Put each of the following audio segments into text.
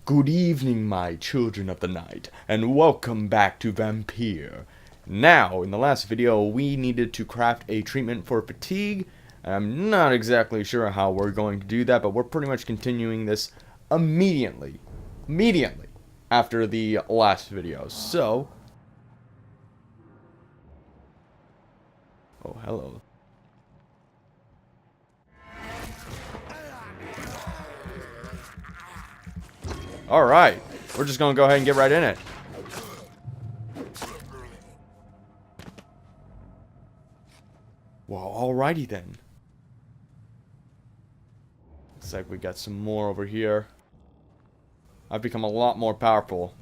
Good evening, my children of the night, and welcome back to Vampyr. Now, in the last video, we needed to craft a treatment for fatigue. I'm not exactly sure how we're going to do that, but we're pretty much continuing this immediately after the last video. So, oh, hello. Alright, we're just gonna go ahead and get right in it. Well, alrighty then. Looks like we got some more over here. I've become a lot more powerful.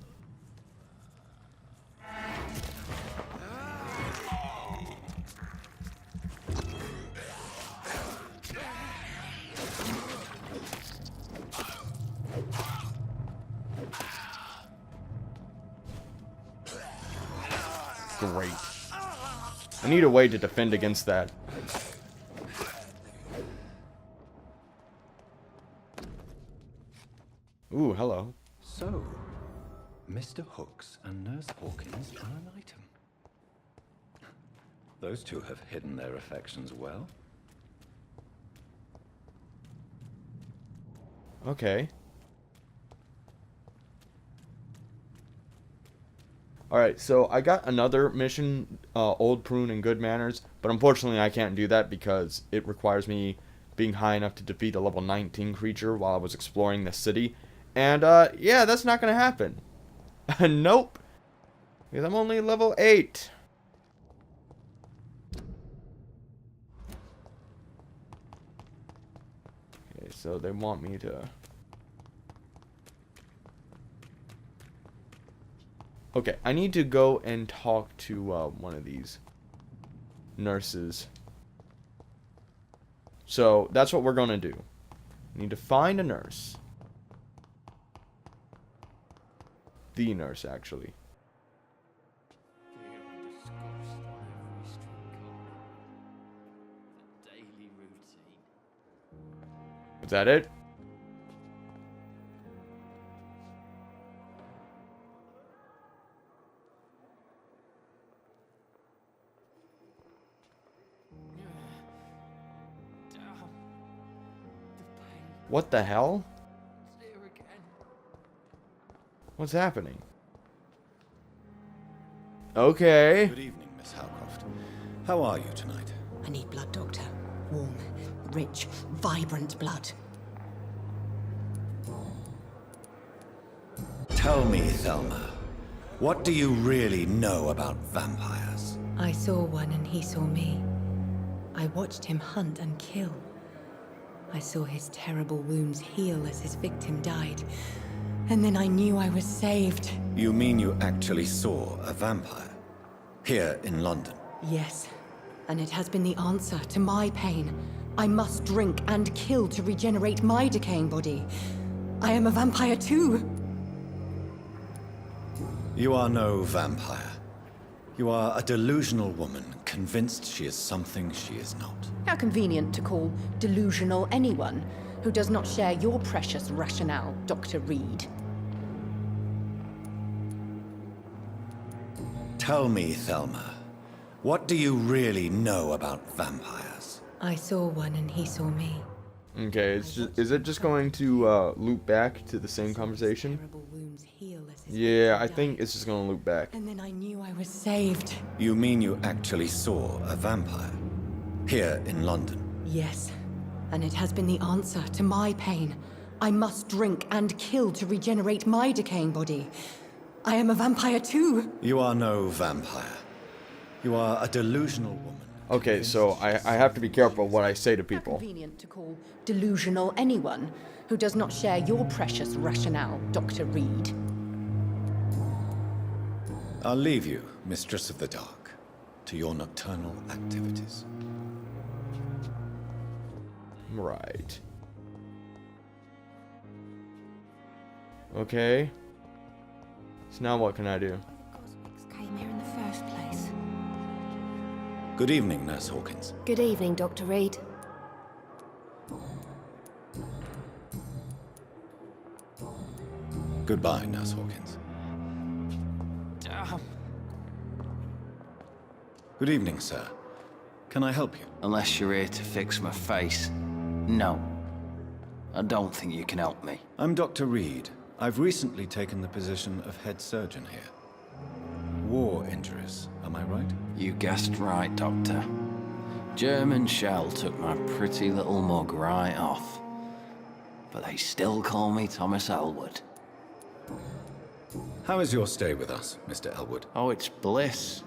Great. I need a way to defend against that. Ooh, hello. So, Mr. Hooks and Nurse Hawkins are an item. Those two have hidden their affections well. Okay. Alright, so I got another mission, Old Prune and Good Manners, but unfortunately I can't do that because it requires me being high enough to defeat a level 19 creature while I was exploring the city. And, yeah, that's not gonna happen. Nope. Because I'm only level 8. Okay, so they want me to... Okay, I need to go and talk to one of these nurses. So, that's what we're going to do. We need to find a nurse. The nurse, actually. Is that it? What the hell? What's happening? Okay. Good evening, Miss Howcroft. How are you tonight? I need blood, Doctor. Warm, rich, vibrant blood. Tell me, Thelma, what do you really know about vampires? I saw one and he saw me. I watched him hunt and kill. I saw his terrible wounds heal as his victim died. And then I knew I was saved. You mean you actually saw a vampire? Here in London? Yes. And it has been the answer to my pain. I must drink and kill to regenerate my decaying body. I am a vampire too. You are no vampire. You are a delusional woman, convinced she is something she is not. How convenient to call delusional anyone who does not share your precious rationale, Dr. Reid. Tell me, Thelma, what do you really know about vampires? I saw one and he saw me. Okay, is it just going to loop back to the same conversation? Yeah, I think it's just going to loop back. And then I knew I was saved. You mean you actually saw a vampire? Here in London? Yes. And it has been the answer to my pain. I must drink and kill to regenerate my decaying body. I am a vampire too. You are no vampire. You are a delusional woman. Okay, so I have to be careful what I say to people. How convenient to call delusional anyone who does not share your precious rationale, Dr. Reid. I'll leave you, Mistress of the Dark, to your nocturnal activities. Right. Okay. So now what can I do? Cosmics came here in the first place. Good evening, Nurse Hawkins. Good evening, Dr. Reid. Goodbye, Nurse Hawkins. Good evening, sir. Can I help you? Unless you're here to fix my face. No. I don't think you can help me. I'm Dr. Reid. I've recently taken the position of head surgeon here. War injuries, am I right? You guessed right, Doctor. German shell took my pretty little mug right off. But they still call me Thomas Elwood. How is your stay with us, Mr. Elwood? Oh, it's bliss.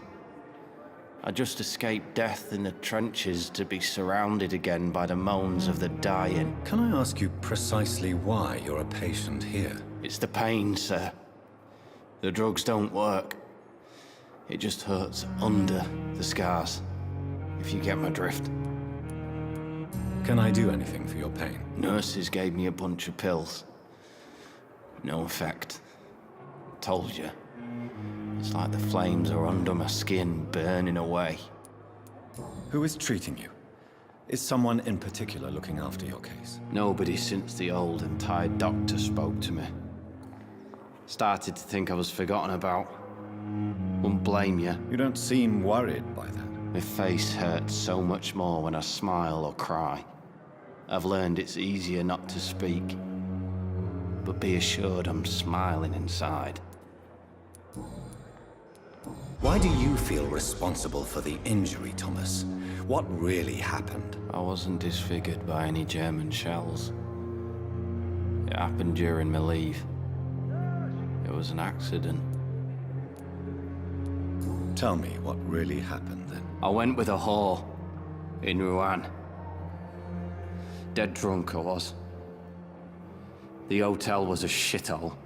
I just escaped death in the trenches to be surrounded again by the moans of the dying. Can I ask you precisely why you're a patient here? It's the pain, sir. The drugs don't work. It just hurts under the scars, if you get my drift. Can I do anything for your pain? Nurses gave me a bunch of pills. No effect. Told you. It's like the flames are under my skin, burning away. Who is treating you? Is someone in particular looking after your case? Nobody since the old and tired doctor spoke to me. Started to think I was forgotten about. Wouldn't blame you. You don't seem worried by that. My face hurts so much more when I smile or cry. I've learned it's easier not to speak. But be assured I'm smiling inside. Why do you feel responsible for the injury, Thomas? What really happened? I wasn't disfigured by any German shells. It happened during my leave. It was an accident. Tell me what really happened then. I went with a whore in Rouen. Dead drunk I was. The hotel was a shithole.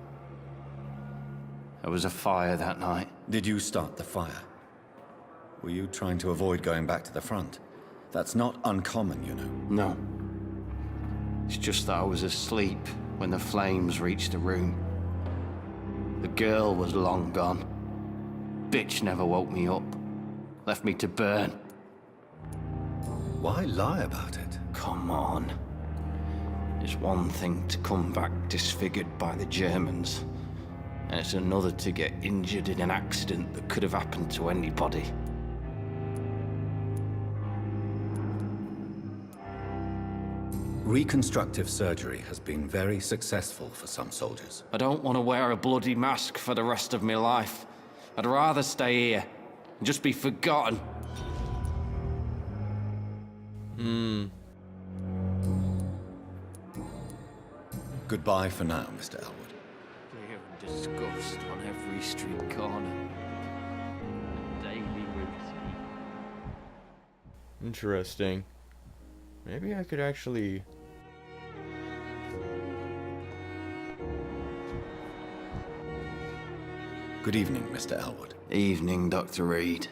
There was a fire that night. Did you start the fire? Were you trying to avoid going back to the front? That's not uncommon, you know. No. It's just that I was asleep when the flames reached the room. The girl was long gone. Bitch never woke me up. Left me to burn. Why lie about it? Come on. It's one thing to come back disfigured by the Germans, and it's another to get injured in an accident that could have happened to anybody. Reconstructive surgery has been very successful for some soldiers. I don't want to wear a bloody mask for the rest of my life. I'd rather stay here and just be forgotten. Goodbye for now, Mr. Elwood. Fear and disgust on every street corner. A daily routine. Interesting. Maybe I could actually... Good evening, Mr. Elwood. Evening, Dr.Reid.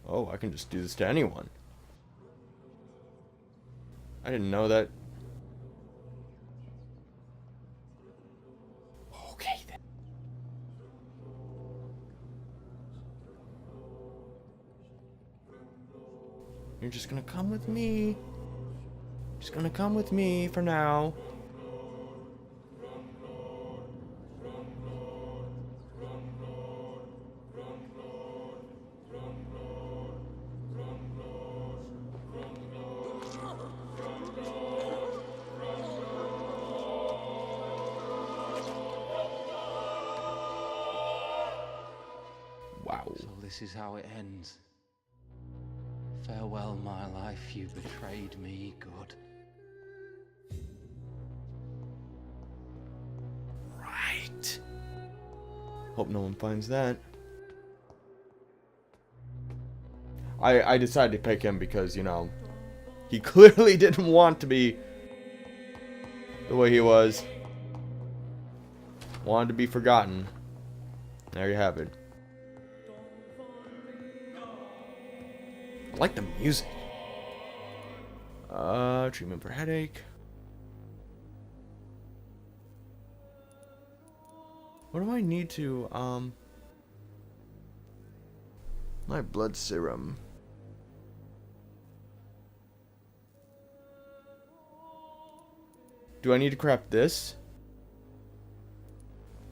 Oh, I can just do this to anyone. I didn't know that. Okay, then. You're just gonna come with me. Just gonna come with me for now. Wow. So this is how it ends. Farewell, my life, you betrayed me, good. Right. Hope no one finds that. I decided to pick him because, you know, he clearly didn't want to be the way he was. Wanted to be forgotten. There you have it. I like the music. Treatment for headache. What do I need to, my blood serum. Do I need to craft this?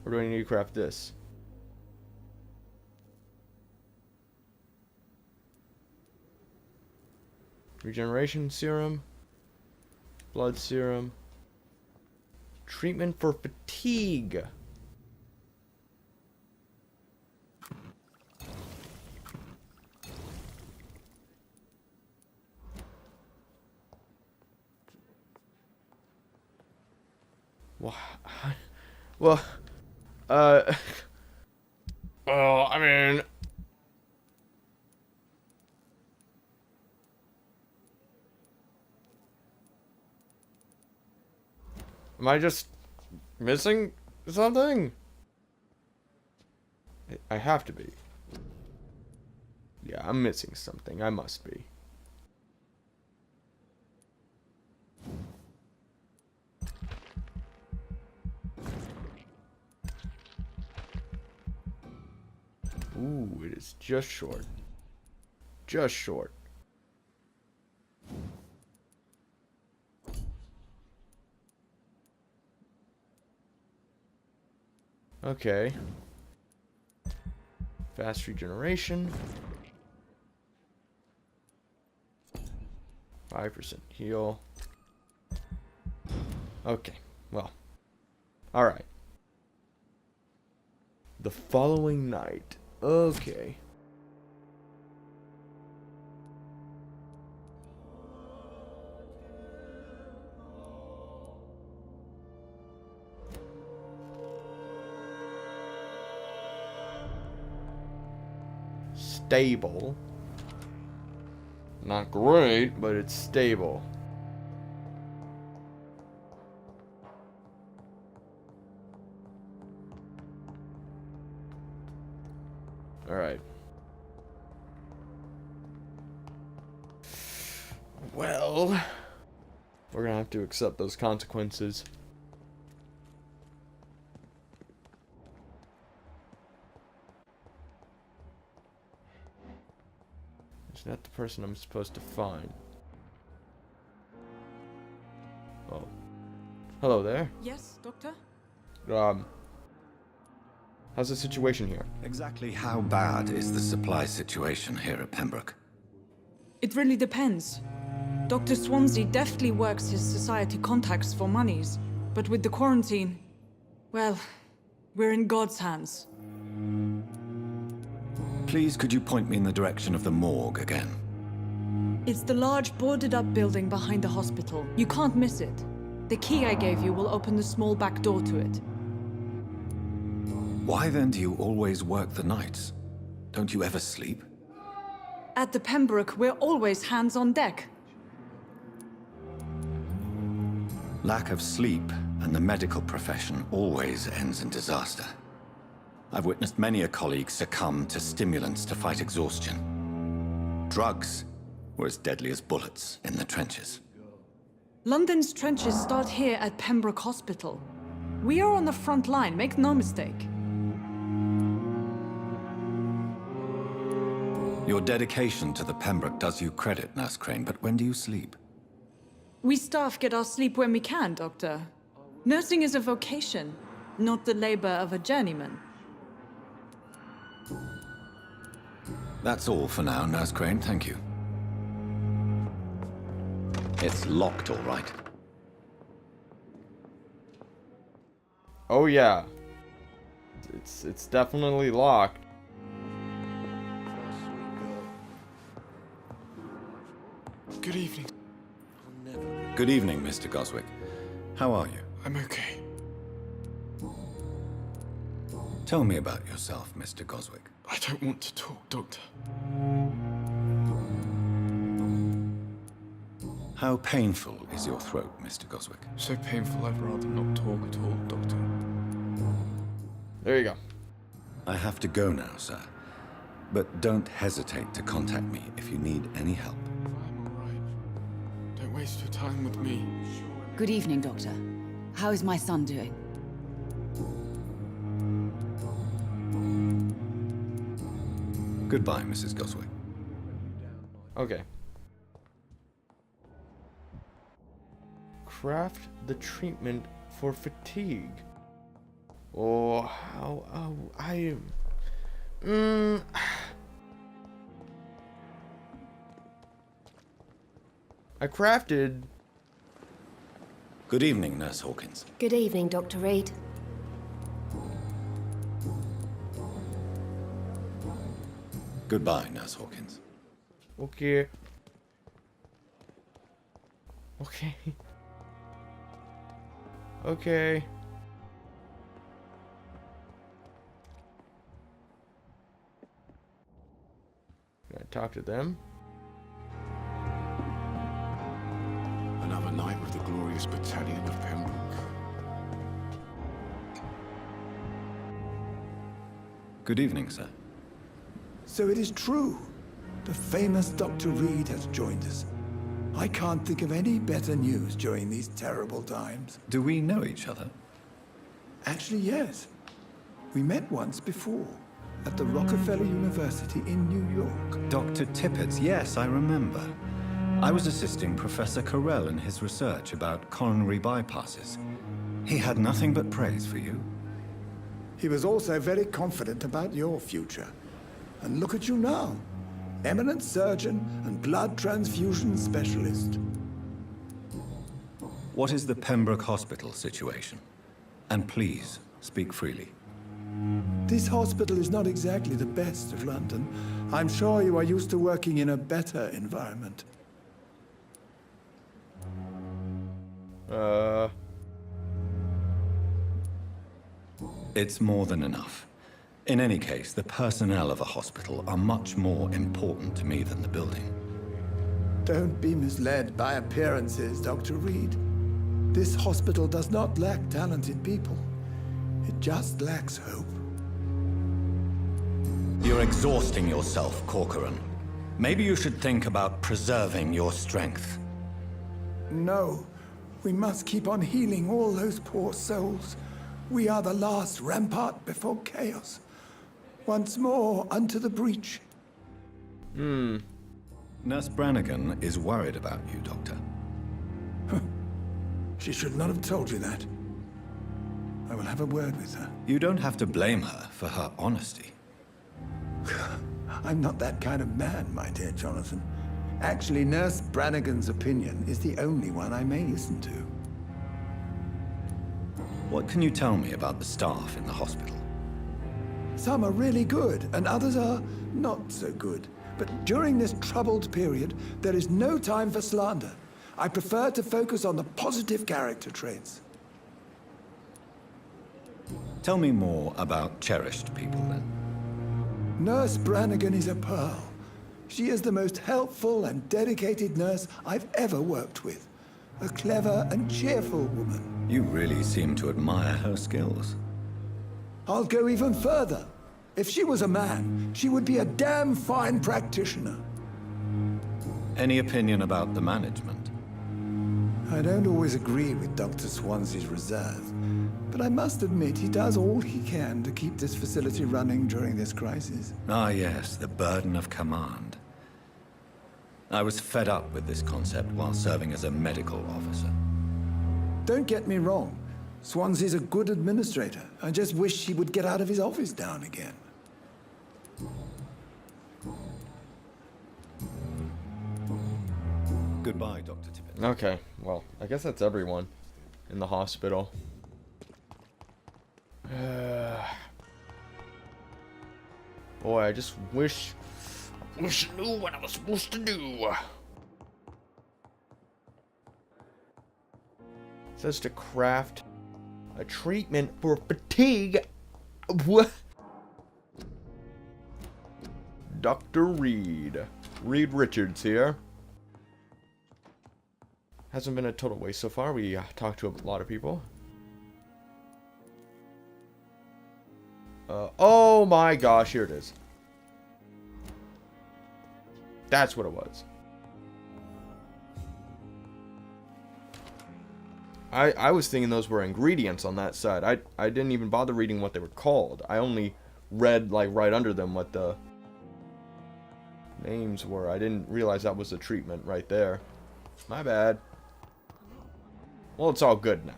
Or do I need to craft this? Regeneration serum. Blood serum. Treatment for fatigue. Well, well, I mean, am I just missing something? I have to be. Yeah, I'm missing something. I must be. Ooh, it is just short. Just short. Okay. Fast regeneration. 5% heal. Okay, well. Alright. The following night. Okay. Stable. Not great, but it's stable. Alright. Well, we're gonna have to accept those consequences. Is that the person I'm supposed to find? Oh. Hello there. Yes, Doctor? How's the situation here? Exactly how bad is the supply situation here at Pembroke? It really depends. Dr. Swansea deftly works his society contacts for monies, but with the quarantine, well, we're in God's hands. Please, could you point me in the direction of the morgue again? It's the large boarded-up building behind the hospital. You can't miss it. The key I gave you will open the small back door to it. Why then do you always work the nights? Don't you ever sleep? At the Pembroke, we're always hands on deck. Lack of sleep and the medical profession always ends in disaster. I've witnessed many a colleague succumb to stimulants to fight exhaustion. Drugs were as deadly as bullets in the trenches. London's trenches start here at Pembroke Hospital. We are on the front line, make no mistake. Your dedication to the Pembroke does you credit, Nurse Crane, but when do you sleep? We staff get our sleep when we can, Doctor. Nursing is a vocation, not the labor of a journeyman. That's all for now, Nurse Crane, thank you. It's locked, all right. Oh yeah. It's definitely locked. Good evening. Good evening, Mr. Goswick. How are you? I'm okay. Tell me about yourself, Mr. Goswick. I don't want to talk, Doctor. How painful is your throat, Mr. Goswick? So painful I'd rather not talk at all, Doctor. There you go. I have to go now, sir. But don't hesitate to contact me if you need any help. I'm all right. Don't waste your time with me. Good evening, Doctor. How is my son doing? Goodbye, Mrs. Goswick. Okay. Craft the treatment for fatigue. Oh, how... Oh, I crafted... Good evening, Nurse Hawkins. Good evening, Dr. Reid. Goodbye, Nurse Hawkins. Okay. Okay. Okay. Can I talk to them? Another night with the glorious battalion of Pembroke. Good evening, sir. So it is true. The famous Dr. Reid has joined us. I can't think of any better news during these terrible times. Do we know each other? Actually, yes. We met once before, at the Rockefeller University in New York. Dr. Tippett's, yes, I remember. I was assisting Professor Carell in his research about coronary bypasses. He had nothing but praise for you. He was also very confident about your future. And look at you now. Eminent surgeon and blood transfusion specialist. What is the Pembroke Hospital situation? And please, speak freely. This hospital is not exactly the best of London. I'm sure you are used to working in a better environment. It's more than enough. In any case, the personnel of a hospital are much more important to me than the building. Don't be misled by appearances, Dr. Reid. This hospital does not lack talented people. It just lacks hope. You're exhausting yourself, Corcoran. Maybe you should think about preserving your strength. No, we must keep on healing all those poor souls. We are the last rampart before chaos. Once more, unto the breach. Nurse Brannigan is worried about you, Doctor. She should not have told you that. I will have a word with her. You don't have to blame her for her honesty. I'm not that kind of man, my dear Jonathan. Actually, Nurse Brannigan's opinion is the only one I may listen to. What can you tell me about the staff in the hospital? Some are really good, and others are not so good. But during this troubled period, there is no time for slander. I prefer to focus on the positive character traits. Tell me more about cherished people, then. Nurse Brannigan is a pearl. She is the most helpful and dedicated nurse I've ever worked with. A clever and cheerful woman. You really seem to admire her skills. I'll go even further. If she was a man, she would be a damn fine practitioner. Any opinion about the management? I don't always agree with Dr. Swansea's reserve, but I must admit he does all he can to keep this facility running during this crisis. Ah, yes, the burden of command. I was fed up with this concept while serving as a medical officer. Don't get me wrong. Swansea's a good administrator. I just wish he would get out of his office now and again. Goodbye, Dr. Tippett. Okay, well, I guess that's everyone in the hospital. Boy, I just wish I knew what I was supposed to do. It says to craft a treatment for fatigue. What? Dr. Reid. Reid Richards here. Hasn't been a total waste so far. We talked to a lot of people. Oh my gosh, here it is. That's what it was. I was thinking those were ingredients on that side. I didn't even bother reading what they were called. I only read like right under them what the names were. I didn't realize that was a treatment right there. My bad. Well, it's all good now.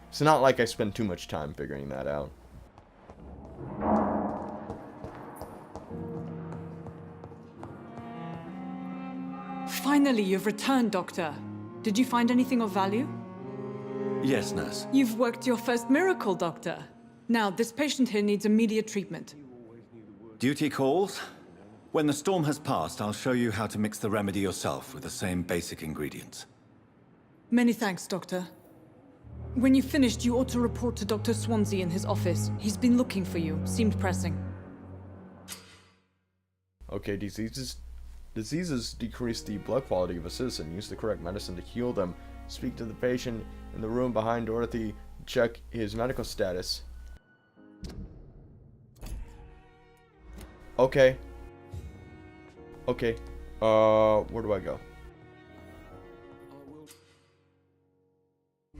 It's not like I spent too much time figuring that out. Finally, you've returned, Doctor. Did you find anything of value? Yes, nurse. You've worked your first miracle, Doctor. Now, this patient here needs immediate treatment. Duty calls. When the storm has passed, I'll show you how to mix the remedy yourself with the same basic ingredients. Many thanks, Doctor. When you've finished, you ought to report to Dr. Swansea in his office. He's been looking for you. Seemed pressing. Okay, diseases decrease the blood quality of a citizen. Use the correct medicine to heal them. Speak to the patient in the room behind Dorothy. Check his medical status. Okay. Okay. Where do I go? I will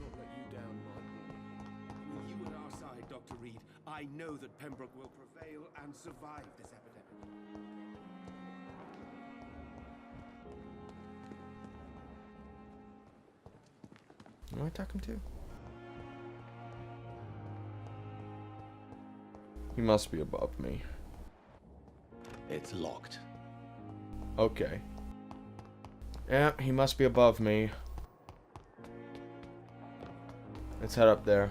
not let you down, Michael. With you at our side, Dr. Reid, I know that Pembroke will prevail and survive this epidemic. Who am I talking to? He must be above me. It's locked. Okay. Yeah, he must be above me. Let's head up there.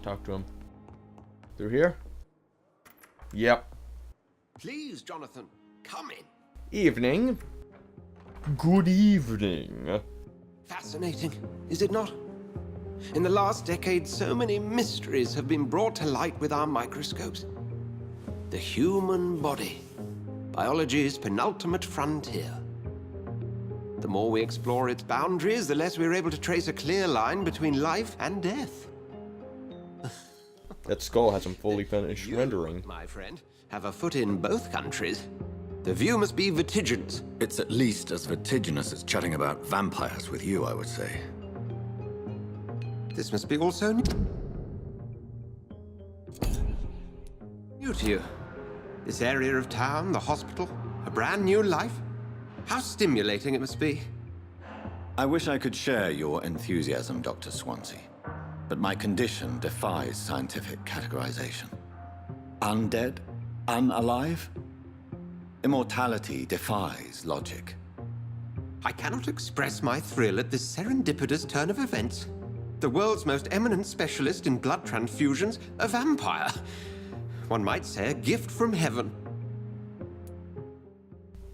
Talk to him. Through here? Yep. Please, Jonathan, come in. Evening. Good evening. Fascinating, is it not? In the last decade, so many mysteries have been brought to light with our microscopes. The human body, biology's penultimate frontier. The more we explore its boundaries, the less we're able to trace a clear line between life and death. That skull hasn't fully finished You, rendering. my friend, have a foot in both countries. The view must be vertiginous. It's at least as vertiginous as chatting about vampires with you, I would say. This must be also new to you. This area of town, the hospital, a brand new life. How stimulating it must be. I wish I could share your enthusiasm, Dr. Swansea. But my condition defies scientific categorization. Undead? Unalive? Immortality defies logic. I cannot express my thrill at this serendipitous turn of events. The world's most eminent specialist in blood transfusions, a vampire. One might say a gift from heaven.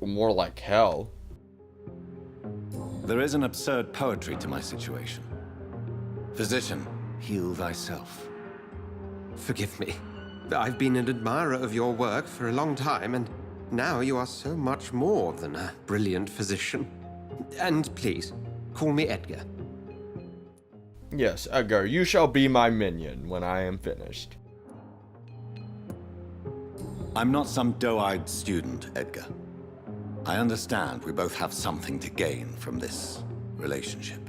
More like hell. There is an absurd poetry to my situation. Physician, heal thyself. Forgive me. I've been an admirer of your work for a long time, and now you are so much more than a brilliant physician. And please, call me Edgar. Yes, Edgar, you shall be my minion when I am finished. I'm not some doe-eyed student, Edgar. I understand we both have something to gain from this relationship.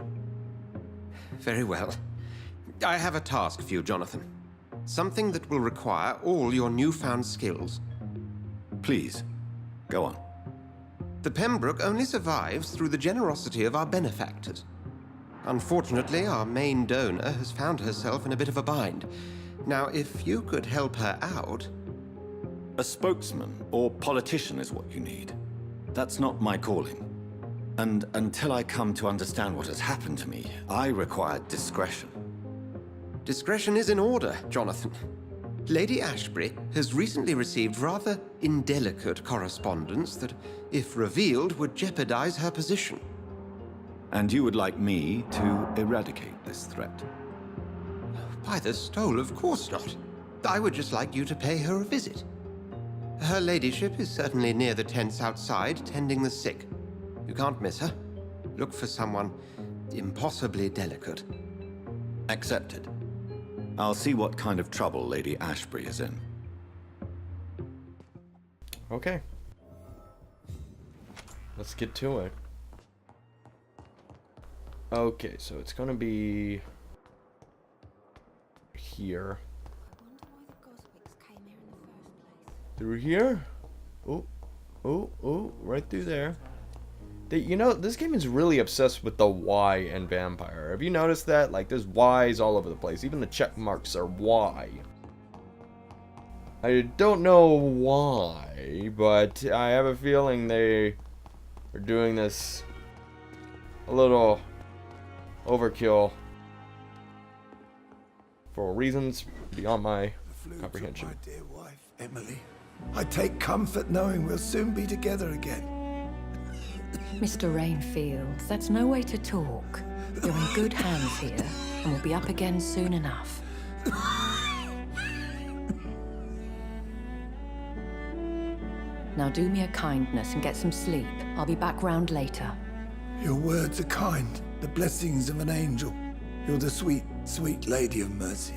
Very well. I have a task for you, Jonathan. Something that will require all your newfound skills. Please, go on. The Pembroke only survives through the generosity of our benefactors. Unfortunately, our main donor has found herself in a bit of a bind. Now, if you could help her out... A spokesman or politician is what you need. That's not my calling. And until I come to understand what has happened to me, I require discretion. Discretion is in order, Jonathan. Lady Ashbury has recently received rather indelicate correspondence that, if revealed, would jeopardize her position. And you would like me to eradicate this threat? By the stole, of course not. I would just like you to pay her a visit. Her ladyship is certainly near the tents outside, tending the sick. You can't miss her. Look for someone impossibly delicate. Accepted. I'll see what kind of trouble Lady Ashbury is in. Okay. Let's get to it. Okay, so it's gonna be here. Through here? Oh, right through there. You know, this game is really obsessed with the Y in Vampire. Have you noticed that? Like, there's Ys all over the place. Even the check marks are Y. I don't know why, but I have a feeling they are doing this a little overkill for reasons beyond my comprehension. My dear wife, Emily. I take comfort knowing we'll soon be together again. Mr. Rainfield, that's no way to talk. You're in good hands here, and we'll be up again soon enough. Now do me a kindness and get some sleep. I'll be back round later. Your words are kind, the blessings of an angel. You're the sweet, sweet Lady of Mercy.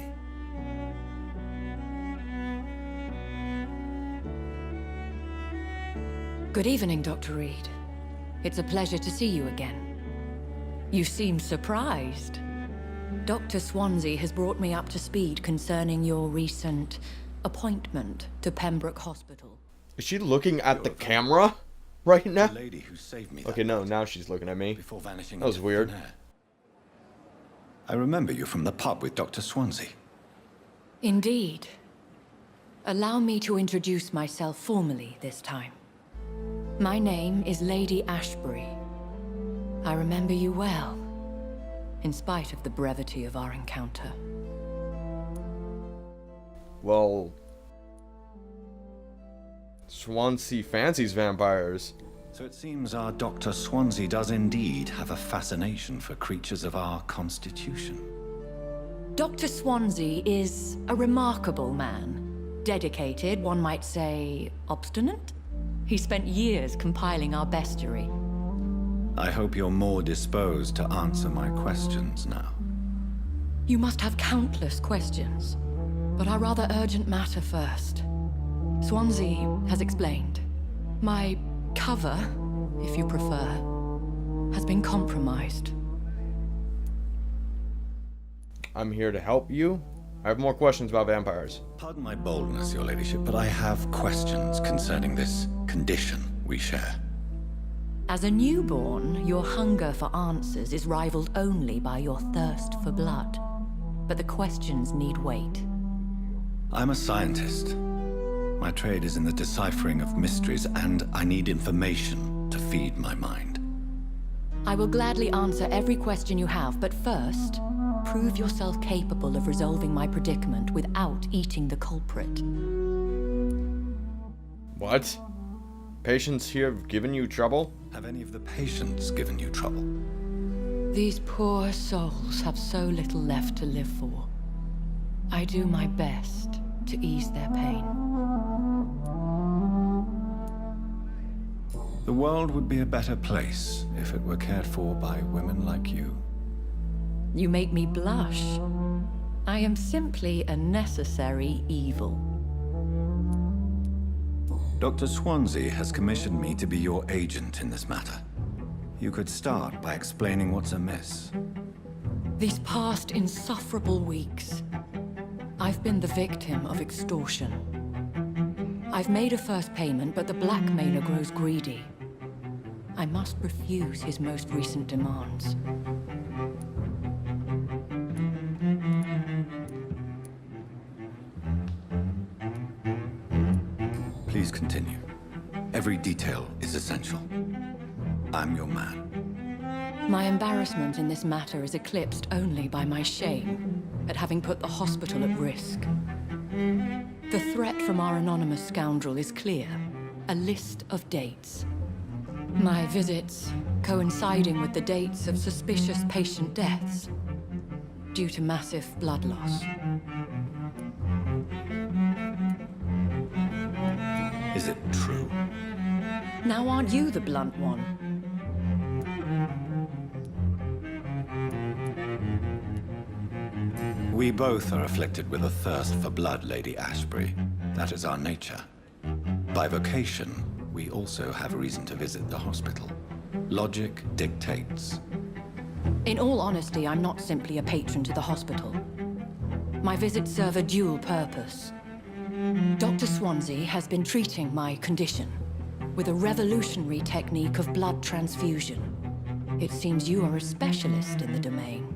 Good evening, Dr. Reid. It's a pleasure to see you again. You seem surprised. Dr. Swansea has brought me up to speed concerning your recent appointment to Pembroke Hospital. Is she looking at the camera right now? The lady who saved me. Okay, no, now she's looking at me. Before vanishing. That was weird. I remember you from the pub with Dr. Swansea. Indeed. Allow me to introduce myself formally this time. My name is Lady Ashbury. I remember you well, in spite of the brevity of our encounter. Well, Swansea fancies vampires. So it seems our Dr. Swansea does indeed have a fascination for creatures of our constitution. Dr. Swansea is a remarkable man. Dedicated, one might say, obstinate? He spent years compiling our bestiary. I hope you're more disposed to answer my questions now. You must have countless questions, but our rather urgent matter first. Swansea has explained. My cover, if you prefer, has been compromised. I'm here to help you. I have more questions about vampires. Pardon my boldness, your ladyship, but I have questions concerning this condition we share. As a newborn, your hunger for answers is rivaled only by your thirst for blood. But the questions need wait. I'm a scientist. My trade is in the deciphering of mysteries, and I need information to feed my mind. I will gladly answer every question you have, but first, prove yourself capable of resolving my predicament without eating the culprit. What? Patients here have given you trouble? Have any of the patients given you trouble? These poor souls have so little left to live for. I do my best to ease their pain. The world would be a better place if it were cared for by women like you. You make me blush. I am simply a necessary evil. Dr. Swansea has commissioned me to be your agent in this matter. You could start by explaining what's amiss. These past insufferable weeks, I've been the victim of extortion. I've made a first payment, but the blackmailer grows greedy. I must refuse his most recent demands. Please continue. Every detail is essential. I'm your man. My embarrassment in this matter is eclipsed only by my shame at having put the hospital at risk. The threat from our anonymous scoundrel is clear. A list of dates. My visits coinciding with the dates of suspicious patient deaths due to massive blood loss. Is it true? Now aren't you the blunt one? We both are afflicted with a thirst for blood, Lady Ashbury. That is our nature. By vocation, we also have a reason to visit the hospital. Logic dictates. In all honesty, I'm not simply a patron to the hospital. My visits serve a dual purpose. Dr. Swansea has been treating my condition. with a revolutionary technique of blood transfusion. It seems you are a specialist in the domain.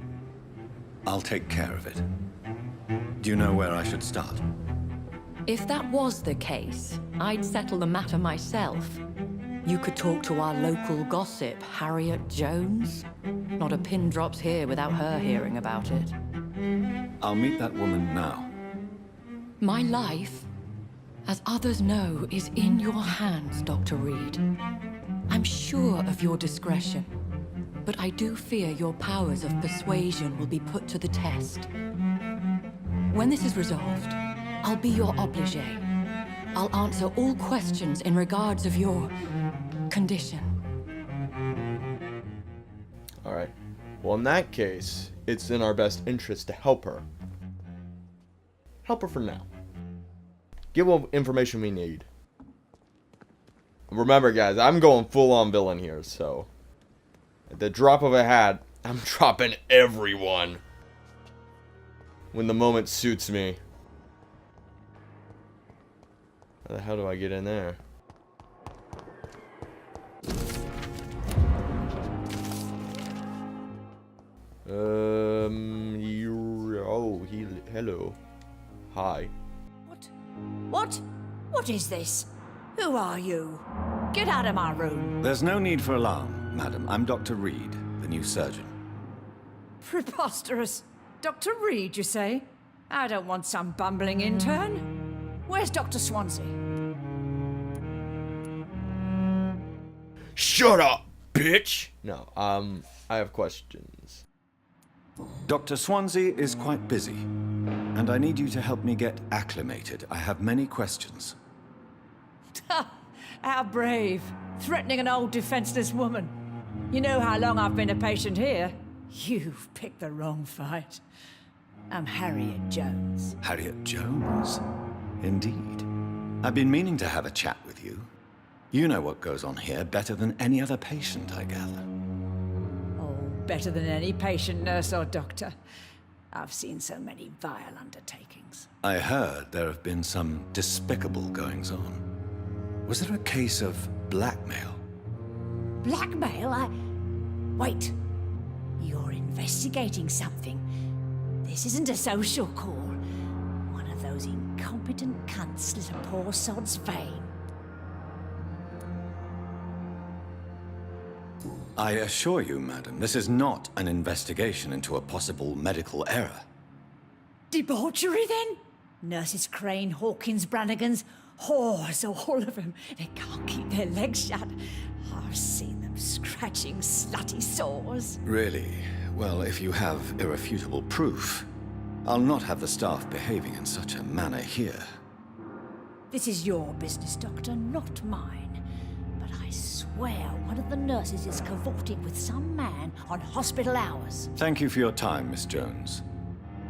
I'll take care of it. Do you know where I should start? If that was the case, I'd settle the matter myself. You could talk to our local gossip, Harriet Jones. Not a pin drops here without her hearing about it. I'll meet that woman now. My life, as others know, is in your hands, Dr. Reid. I'm sure of your discretion, but I do fear your powers of persuasion will be put to the test. When this is resolved, I'll be your obligé. I'll answer all questions in regards of your condition. Alright. Well, in that case, it's in our best interest to help her. Help her for now. Give what information we need. Remember, guys, I'm going full-on villain here, so... At the drop of a hat, I'm dropping everyone. When the moment suits me. How the hell do I get in there? Hello. Hi. What is this? Who are you? Get out of my room. There's no need for alarm, madam. I'm Dr. Reid, the new surgeon. Preposterous. Dr. Reid, you say? I don't want some bumbling intern. Where's Dr. Swansea? Shut up, bitch! No, I have questions. Dr. Swansea is quite busy, and I need you to help me get acclimated. I have many questions. How brave. Threatening an old defenseless woman. You know how long I've been a patient here? You've picked the wrong fight. I'm Harriet Jones. Harriet Jones? Indeed. I've been meaning to have a chat with you. You know what goes on here better than any other patient, I gather. Oh, better than any patient, nurse, or doctor. I've seen so many vile undertakings. I heard there have been some despicable goings-on. Was there a case of blackmail? Blackmail? Wait. You're investigating something. This isn't a social call. One of those incompetent cunts slit a poor sod's vein. I assure you, madam, this is not an investigation into a possible medical error. Debauchery, then? Nurses Crane, Hawkins, Brannigans, whores, all of them. They can't keep their legs shut. I've seen them scratching slutty sores. Really? Well, if you have irrefutable proof, I'll not have the staff behaving in such a manner here. This is your business, Doctor, not mine. But I swear one of the nurses is cavorting with some man on hospital hours. Thank you for your time, Miss Jones.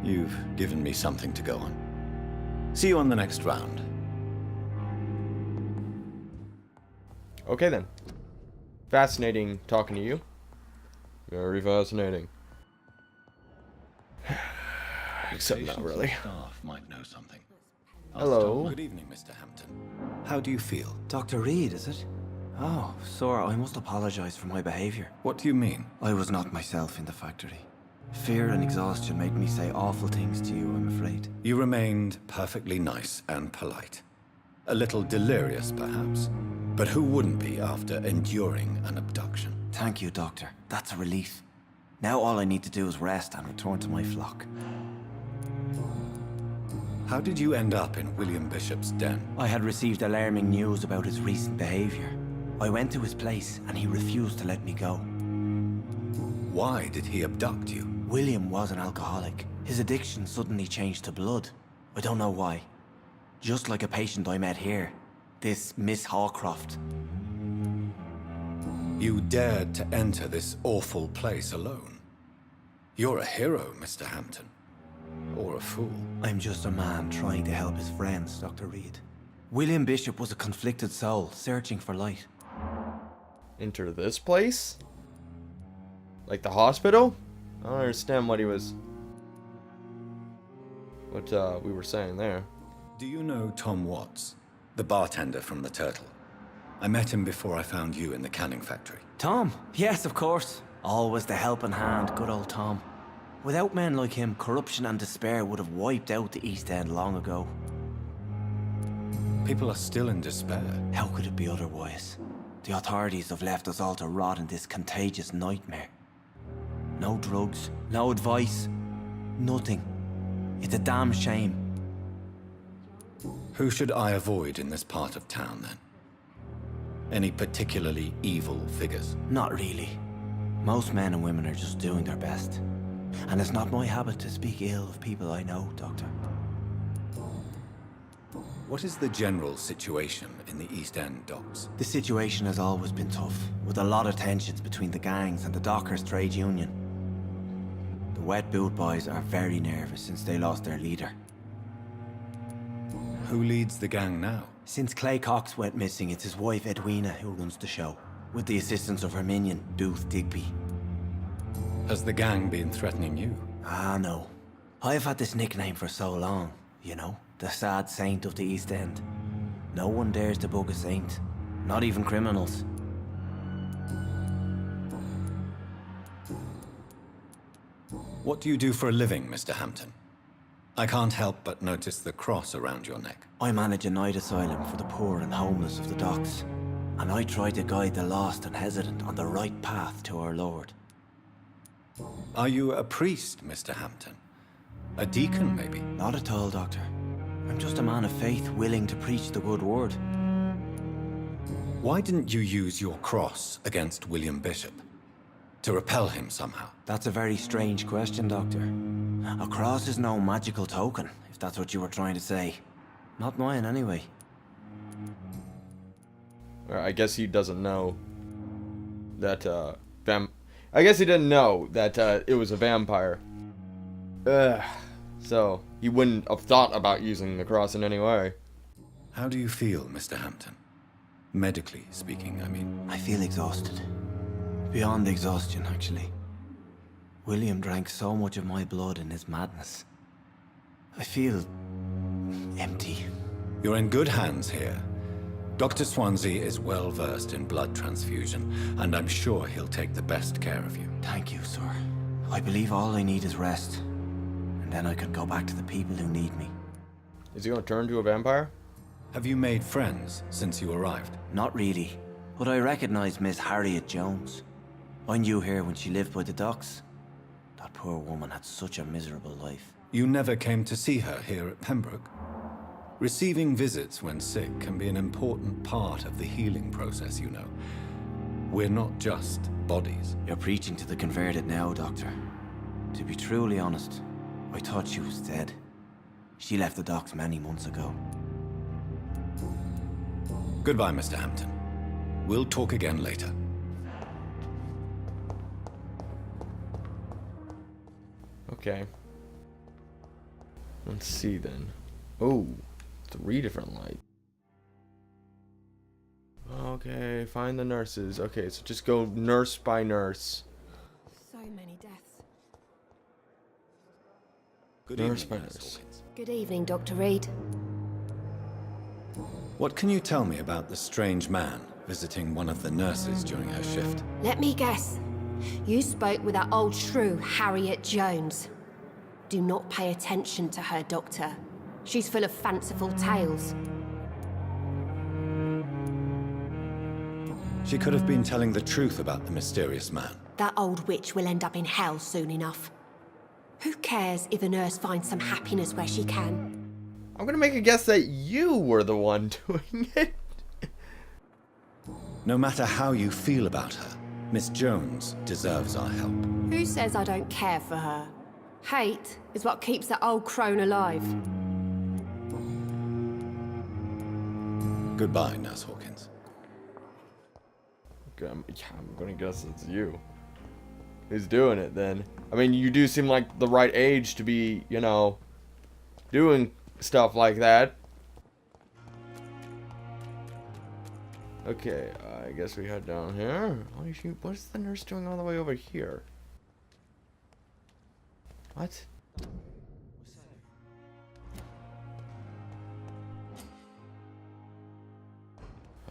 You've given me something to go on. See you on the next round. Okay then. Fascinating talking to you. Very fascinating. Except not really. Staff might know something. Hello. Good evening, Mr. Hampton. How do you feel? Dr. Reid, is it? Oh, sir, I must apologize for my behavior. What do you mean? I was not myself in the factory. Fear and exhaustion made me say awful things to you, I'm afraid. You remained perfectly nice and polite. A little delirious, perhaps. But who wouldn't be after enduring an abduction? Thank you, Doctor. That's a relief. Now all I need to do is rest and return to my flock. How did you end up in William Bishop's den? I had received alarming news about his recent behavior. I went to his place and he refused to let me go. Why did he abduct you? William was an alcoholic. His addiction suddenly changed to blood. I don't know why. Just like a patient I met here. This Miss Hawcroft. You dared to enter this awful place alone. You're a hero, Mr. Hampton. Or a fool. I'm just a man trying to help his friends, Dr. Reid. William Bishop was a conflicted soul, searching for light. Enter this place? Like the hospital? I don't understand what he was... we were saying there. Do you know Tom Watts? The bartender from the Turtle? I met him before I found you in the canning factory. Tom? Yes, of course. Always the helping hand, good old Tom. Without men like him, corruption and despair would have wiped out the East End long ago. People are still in despair. How could it be otherwise? The authorities have left us all to rot in this contagious nightmare. No drugs, no advice, nothing. It's a damn shame. Who should I avoid in this part of town, then? Any particularly evil figures? Not really. Most men and women are just doing their best. And it's not my habit to speak ill of people I know, Doctor. What is the general situation in the East End docks? The situation has always been tough, with a lot of tensions between the gangs and the dockers' trade union. The wet boot boys are very nervous since they lost their leader. Who leads the gang now? Since Clay Cox went missing, it's his wife Edwina who runs the show, with the assistance of her minion, Booth Digby. Has the gang been threatening you? Ah, no. I've had this nickname for so long, you know, the sad saint of the East End. No one dares to bug a saint, not even criminals. What do you do for a living, Mr. Hampton? I can't help but notice the cross around your neck. I manage a night asylum for the poor and homeless of the docks, and I try to guide the lost and hesitant on the right path to our Lord. Are you a priest, Mr. Hampton? A deacon, maybe? Not at all, Doctor. I'm just a man of faith, willing to preach the good word. Why didn't you use your cross against William Bishop? To repel him somehow? That's a very strange question, Doctor. A cross is no magical token, if that's what you were trying to say. Not mine, anyway. I guess he doesn't know that, I guess he didn't know that, it was a vampire. So, he wouldn't have thought about using the cross in any way. How do you feel, Mr. Hampton? Medically speaking, I mean. I feel exhausted. Beyond exhaustion, actually. William drank so much of my blood in his madness. I feel empty. You're in good hands here. Dr. Swansea is well versed in blood transfusion, and I'm sure he'll take the best care of you. Thank you, sir. I believe all I need is rest. And then I can go back to the people who need me. Is he gonna turn into a vampire? Have you made friends since you arrived? Not really, but I recognize Miss Harriet Jones. I knew her when she lived by the docks. That poor woman had such a miserable life. You never came to see her here at Pembroke? Receiving visits when sick can be an important part of the healing process, you know. We're not just bodies. You're preaching to the converted now, Doctor. To be truly honest, I thought she was dead. She left the docks many months ago. Goodbye, Mr. Hampton. We'll talk again later. Okay. Let's see then. Oh, 3 different lights. Okay, find the nurses. Okay, so just go nurse by nurse. So many deaths. Good Nurse evening, by Nurse nurse. Hawkins. Good evening, Dr. Reid. What can you tell me about the strange man visiting one of the nurses during her shift? Let me guess. You spoke with that old shrew, Harriet Jones. Do not pay attention to her, Doctor. She's full of fanciful tales. She could have been telling the truth about the mysterious man. That old witch will end up in hell soon enough. Who cares if a nurse finds some happiness where she can? I'm gonna make a guess that you were the one doing it. No matter how you feel about her, Miss Jones deserves our help. Who says I don't care for her? Hate is what keeps that old crone alive. Goodbye, Nurse Hawkins. Okay, I'm gonna guess it's you. Who's doing it then? I mean, you do seem like the right age to be, you know, doing stuff like that. Okay, I guess we head down here. Holy shoot, what is the nurse doing all the way over here? What?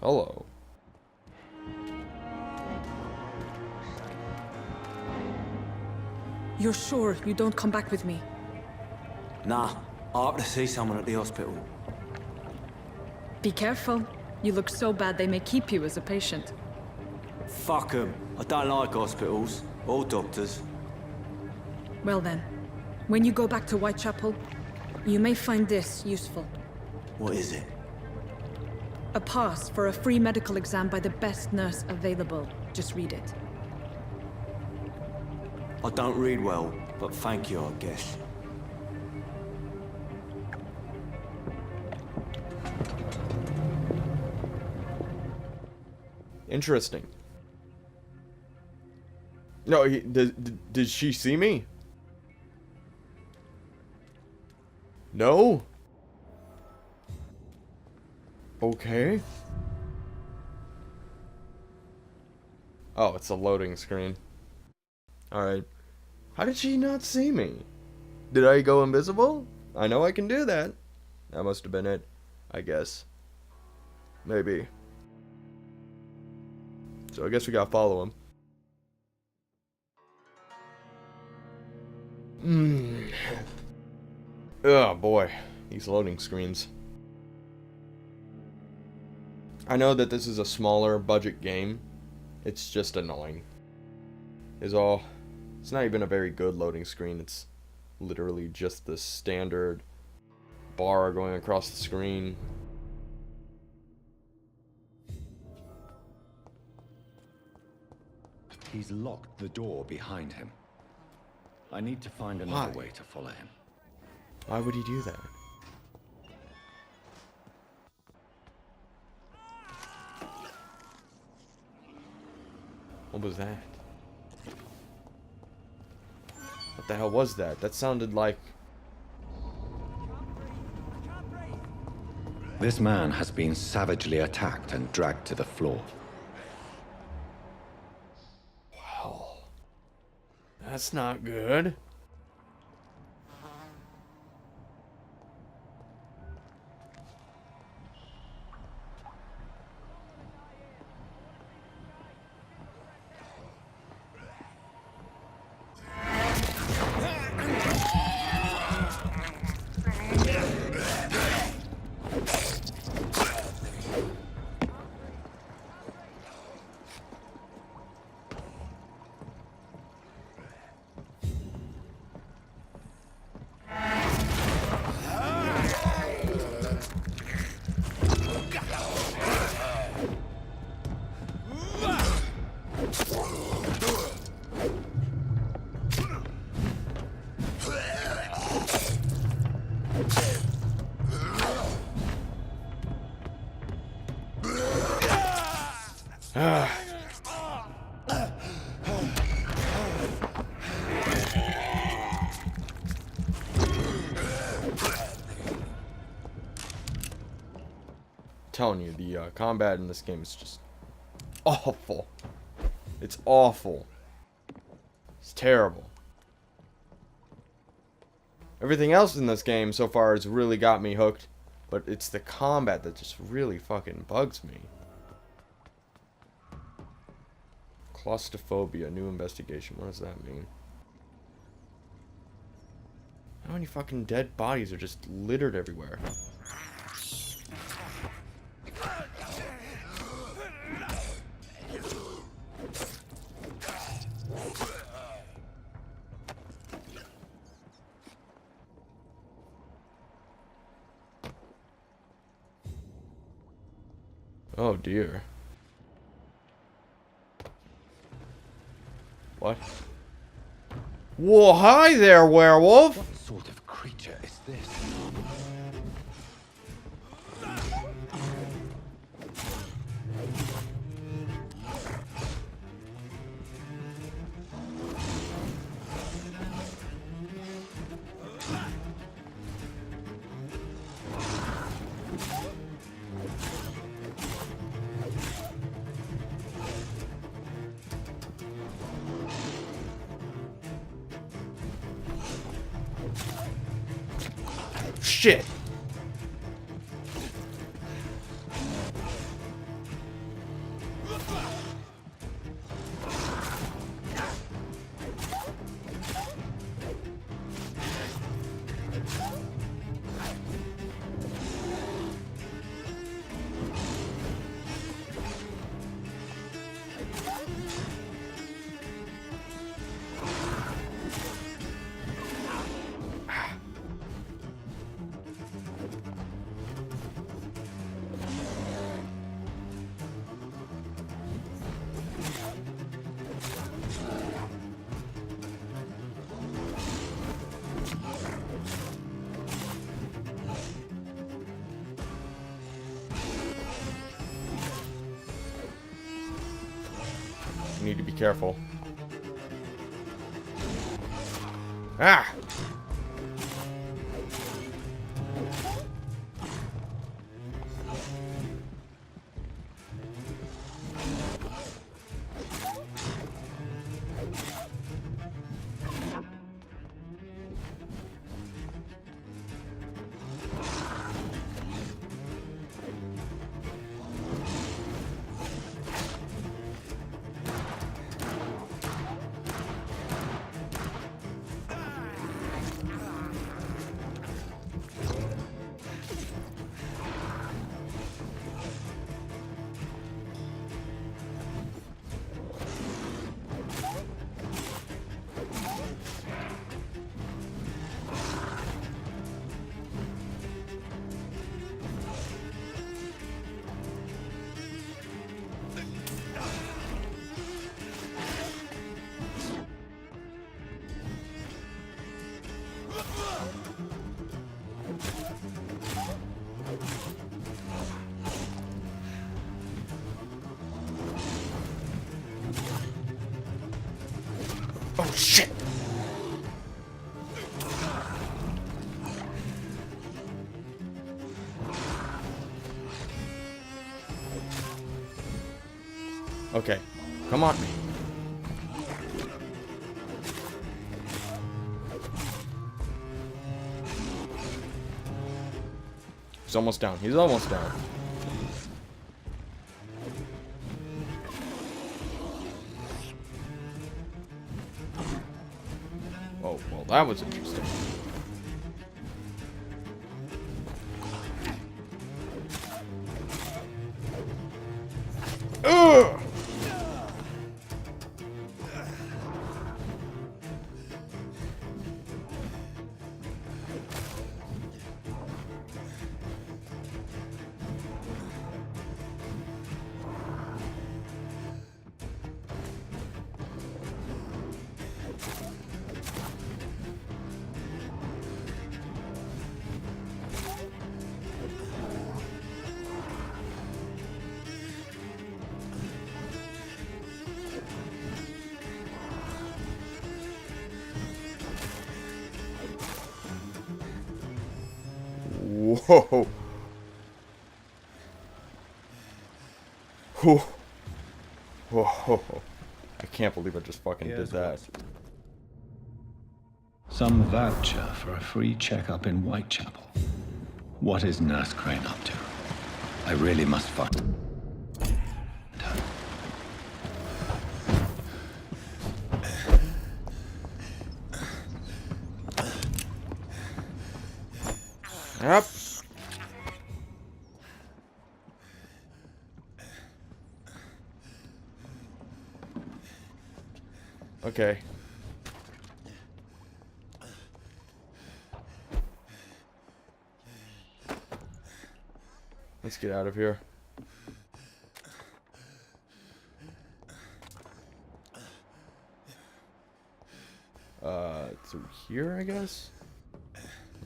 Hello. You're sure you don't come back with me? Nah, I have to see someone at the hospital. Be careful. You look so bad they may keep you as a patient. Fuck 'em. I don't like hospitals. Or doctors. Well then, when you go back to Whitechapel, you may find this useful. What is it? A pass for a free medical exam by the best nurse available. Just read it. I don't read well, but thank you, I guess. Interesting. No, did she see me? No? Okay. Oh, it's a loading screen. Alright. How did she not see me? Did I go invisible? I know I can do that. That must have been it, I guess. Maybe. So I guess we gotta follow him. Oh boy, these loading screens. I know that this is a smaller budget game. It's just annoying. It's not even a very good loading screen. It's literally just the standard bar going across the screen. He's locked the door behind him. I need to find another way to follow him. Why would he do that? What was that? What the hell was that? That sounded like... This man has been savagely attacked and dragged to the floor. Well, that's not good. Telling you, the combat in this game is just awful. It's awful. It's terrible. Everything else in this game so far has really got me hooked, but it's the combat that just really fucking bugs me. Claustrophobia, new investigation. What does that mean? How many fucking dead bodies are just littered everywhere? Oh dear. What? Whoa, hi there, werewolf! What sort of creature is this? Shit! need to be careful. Ah! Oh shit! Okay, come on. He's almost down. He's almost down. Oh, well, that was interesting. Ugh! Whoa. Whew. Whoa. I can't believe I just fucking did that. Some voucher for a free checkup in Whitechapel. What is Nurse Crane up to? I really must find her. Yep. Okay. Let's get out of here. Through here, I guess?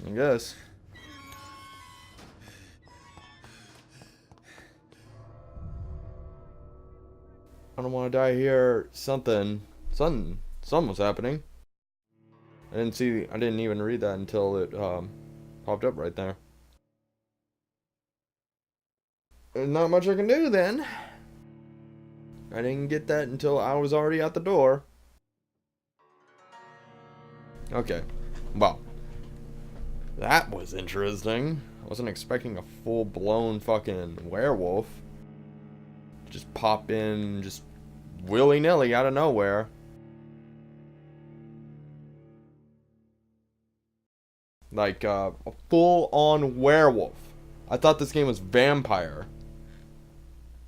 I guess. I don't want to die here. Something was happening. I didn't even read that until it popped up right there. There's not much I can do then. I didn't get that until I was already out the door. Okay. Well, that was interesting. I wasn't expecting a full-blown fucking werewolf. Just pop in, just willy-nilly out of nowhere. Like, a full-on werewolf. I thought this game was Vampire.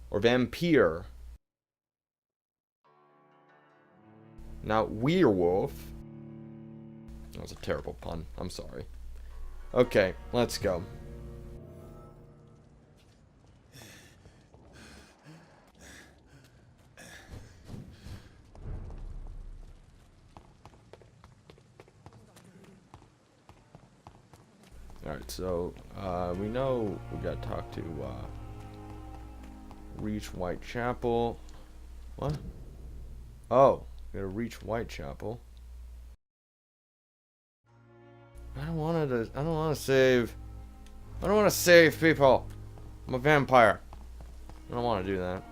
Or Vampyr. Not Werewolf. That was a terrible pun. I'm sorry. Okay, let's go. Alright, so, we know we gotta talk to, reach Whitechapel. What? Oh, gotta reach Whitechapel. I don't want to save. I don't want to save people. I'm a vampire. I don't want to do that.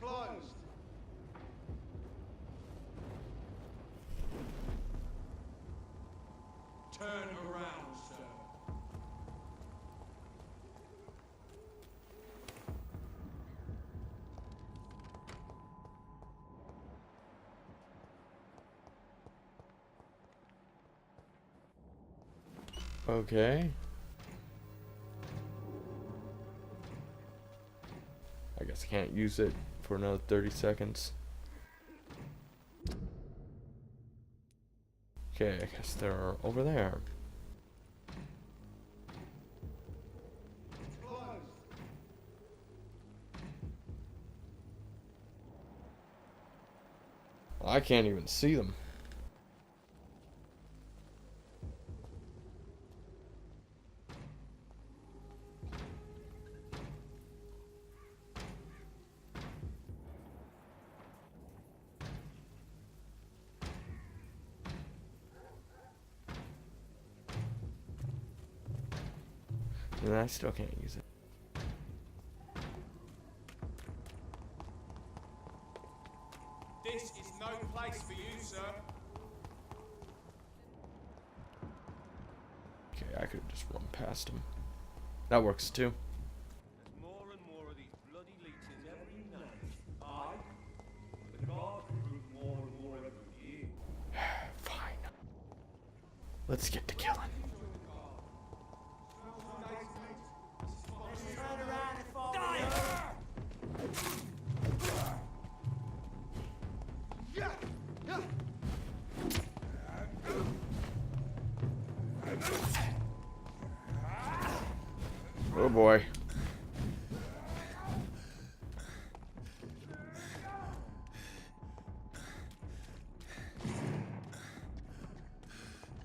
Closed. Turn around, sir. Okay. I guess I can't use it for another 30 seconds. Okay, I guess they're over there. I can't even see them. And I still can't use it. This is no place for you, sir. Okay, I could just run past him. That works too. There's more and more of these bloody leeches every night. Aye. The guards recruit more and more every year. Fine. Let's get to killing. Oh boy.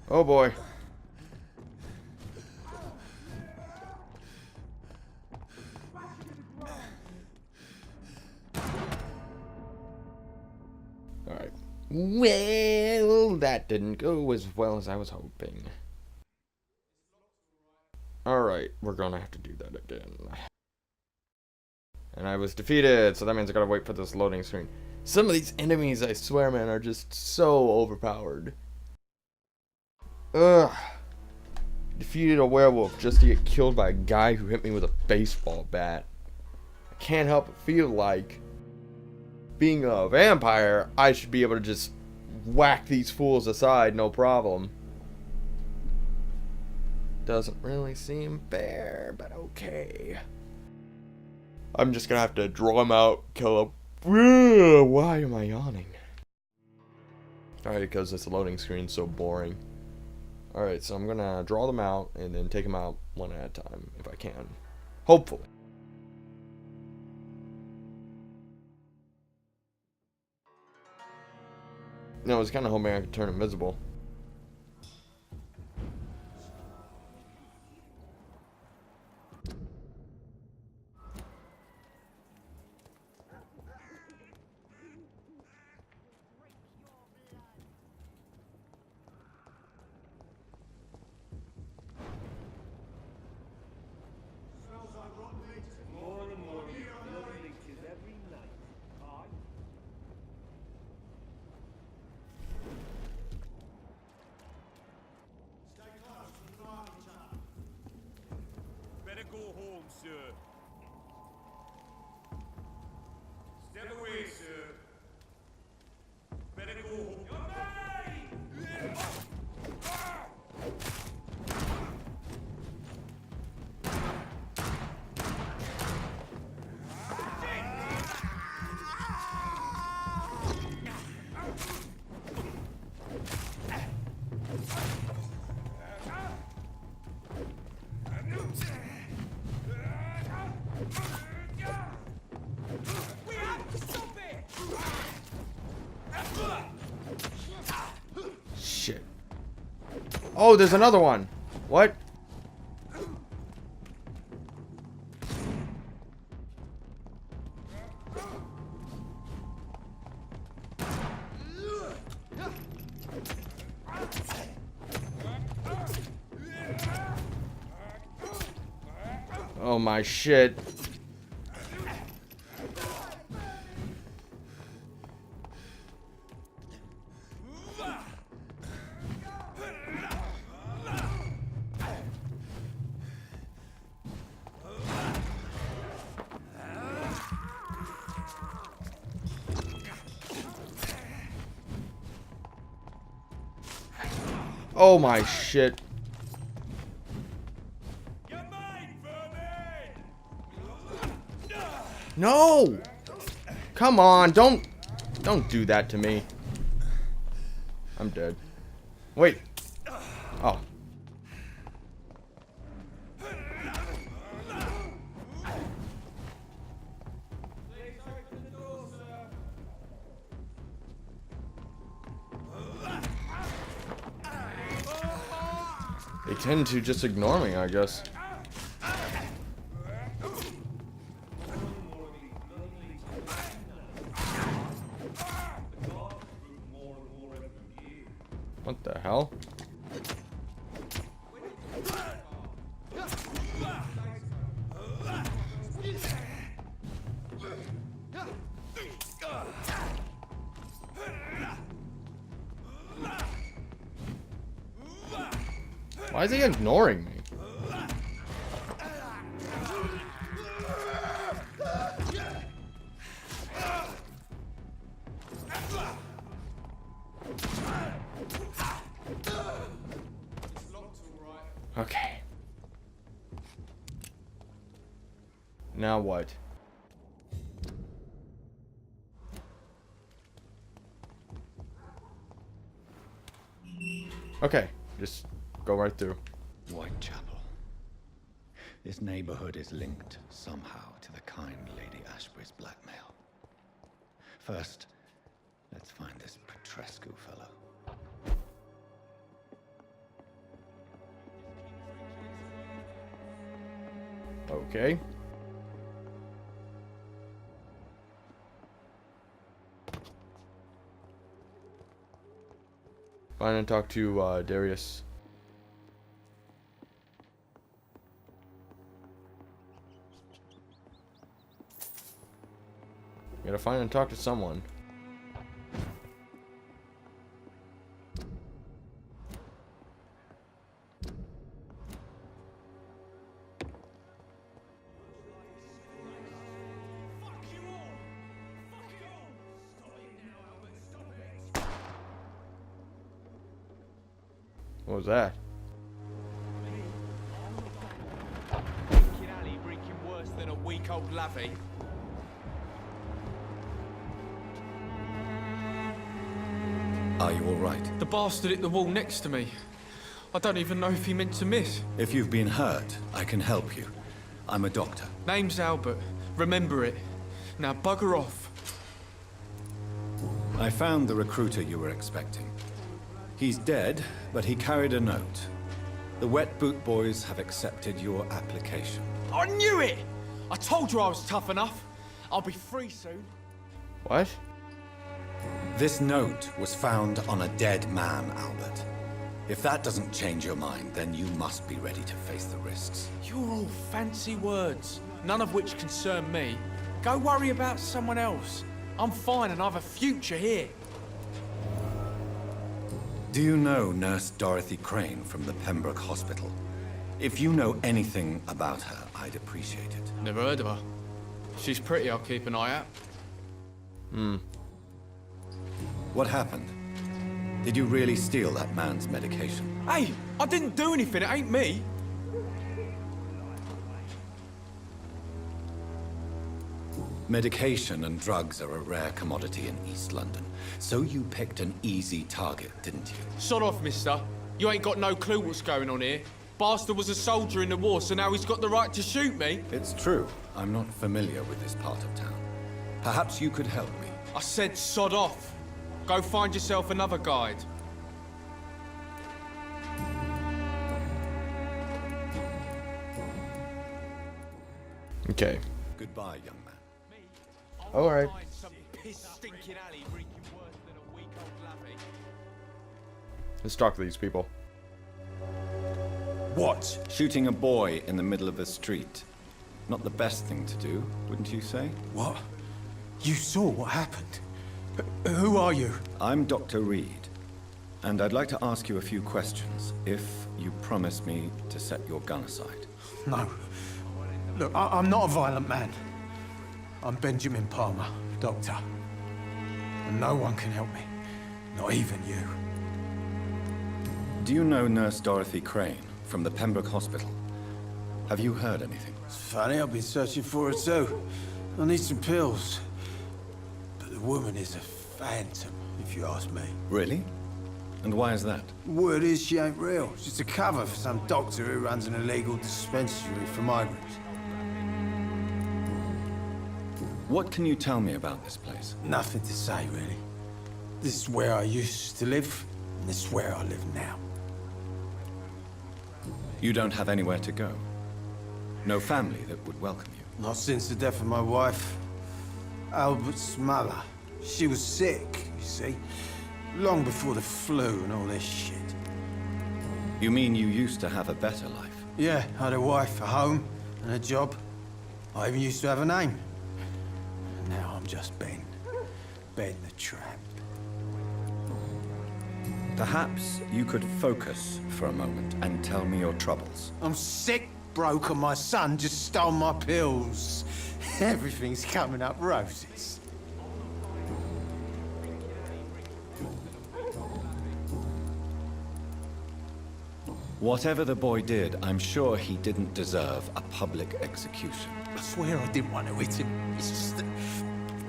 Oh boy. Alright. Well, that didn't go as well as I was hoping. Alright, we're gonna have to do that again. And I was defeated, so that means I gotta wait for this loading screen. Some of these enemies, I swear, man, are just so overpowered. Ugh. Defeated a werewolf just to get killed by a guy who hit me with a baseball bat. I can't help but feel like, being a vampire, I should be able to just whack these fools aside, no problem. Doesn't really seem fair, but okay. I'm just gonna have to draw him out, kill him. Why am I yawning? Alright, because this loading screen's so boring. Alright, so I'm gonna draw them out and then take them out one at a time, if I can. Hopefully. No, I was kind of hoping I could turn invisible. We have to stop it! Shit. Oh, there's another one. What? Oh my shit. Oh my shit. No! Come on, don't do that to me. I'm dead. Wait. Oh. They tend to just ignore me, I guess. What the hell? Why is he ignoring me? Okay. Now what? Okay, just go right through. Whitechapel. This neighborhood is linked somehow to the kind Lady Ashbury's blackmail. First, let's find this Petrescu fellow. Okay. Find and talk to Darius. Gotta find and talk to someone. What was that? Ali reeking worse than a week-old lavvy. Are you all right? The bastard hit the wall next to me. I don't even know if he meant to miss. If you've been hurt, I can help you. I'm a doctor. Name's Albert. Remember it. Now bugger off. I found the recruiter you were expecting. He's dead, but he carried a note. The Wet Boot Boys have accepted your application. I knew it! I told you I was tough enough. I'll be free soon. What? This note was found on a dead man, Albert. If that doesn't change your mind, then you must be ready to face the risks. You're all fancy words, none of which concern me. Go worry about someone else. I'm fine and I have a future here. Do you know Nurse Dorothy Crane from the Pembroke Hospital? If you know anything about her, I'd appreciate it. Never heard of her. She's pretty, I'll keep an eye out. What happened? Did you really steal that man's medication? Hey, I didn't do anything, it ain't me. Medication and drugs are a rare commodity in East London. So you picked an easy target, didn't you? Sod off, mister. You ain't got no clue what's going on here. Bastard was a soldier in the war, so now he's got the right to shoot me? It's true. I'm not familiar with this part of town. Perhaps you could help me. I said sod off. Go find yourself another guide. Okay. Goodbye, young man. Alright. Let's talk to these people. What? Shooting a boy in the middle of the street. Not the best thing to do, wouldn't you say? What? You saw what happened? Who are you? I'm Dr. Reid, and I'd like to ask you a few questions, if you promise me to set your gun aside. No. Look, I'm not a violent man. I'm Benjamin Palmer, doctor. And no one can help me. Not even you. Do you know Nurse Dorothy Crane from the Pembroke Hospital? Have you heard anything? It's funny, I've been searching for her too. I need some pills. But the woman is a phantom, if you ask me. Really? And why is that? Word is she ain't real. She's a cover for some doctor who runs an illegal dispensary for migrants. What can you tell me about this place? Nothing to say, really. This is where I used to live, and this is where I live now. You don't have anywhere to go? No family that would welcome you? Not since the death of my wife, Albert's mother. She was sick, you see. Long before the flu and all this shit. You mean you used to have a better life? Yeah, I had a wife, a home, and a job. I even used to have a name. And now I'm just Ben. Ben the Tramp. Perhaps you could focus for a moment and tell me your troubles. I'm sick, broke, and my son just stole my pills. Everything's coming up roses. Whatever the boy did, I'm sure he didn't deserve a public execution. I swear I didn't want to hit him. It's just that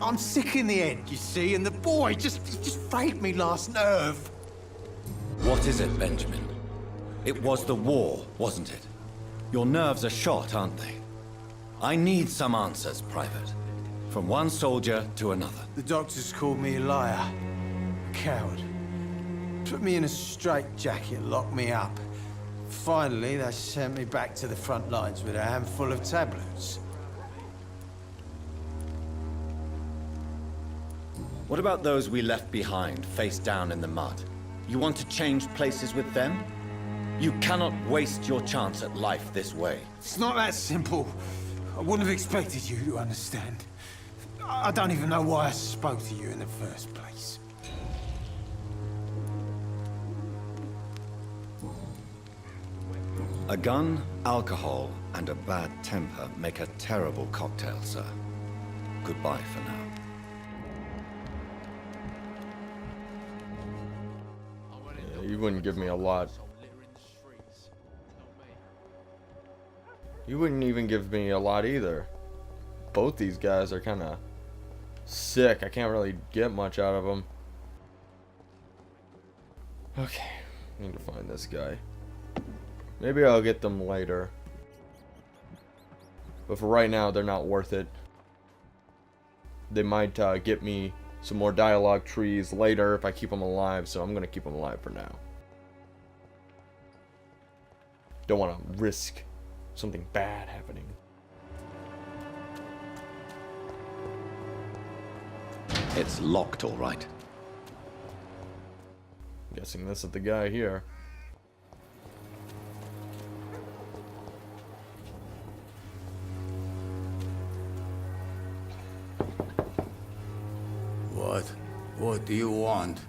I'm sick in the end, you see, and the boy just frayed me last nerve. What is it, Benjamin? It was the war, wasn't it? Your nerves are shot, aren't they? I need some answers, Private. From one soldier to another. The doctors called me a liar. A coward. Put me in a straitjacket and locked me up. Finally, they sent me back to the front lines with a handful of tablets. What about those we left behind, face down in the mud? You want to change places with them? You cannot waste your chance at life this way. It's not that simple. I wouldn't have expected you to understand. I don't even know why I spoke to you in the first place. A gun, alcohol, and a bad temper make a terrible cocktail, sir. Goodbye for now. Yeah, you wouldn't give me a lot. You wouldn't even give me a lot either. Both these guys are kind of sick. I can't really get much out of them. Okay, need to find this guy. Maybe I'll get them later. But for right now, they're not worth it. They might get me some more dialogue trees later if I keep them alive, so I'm going to keep them alive for now. Don't want to risk something bad happening. It's locked, all right. I'm guessing this is the guy here. What do you want?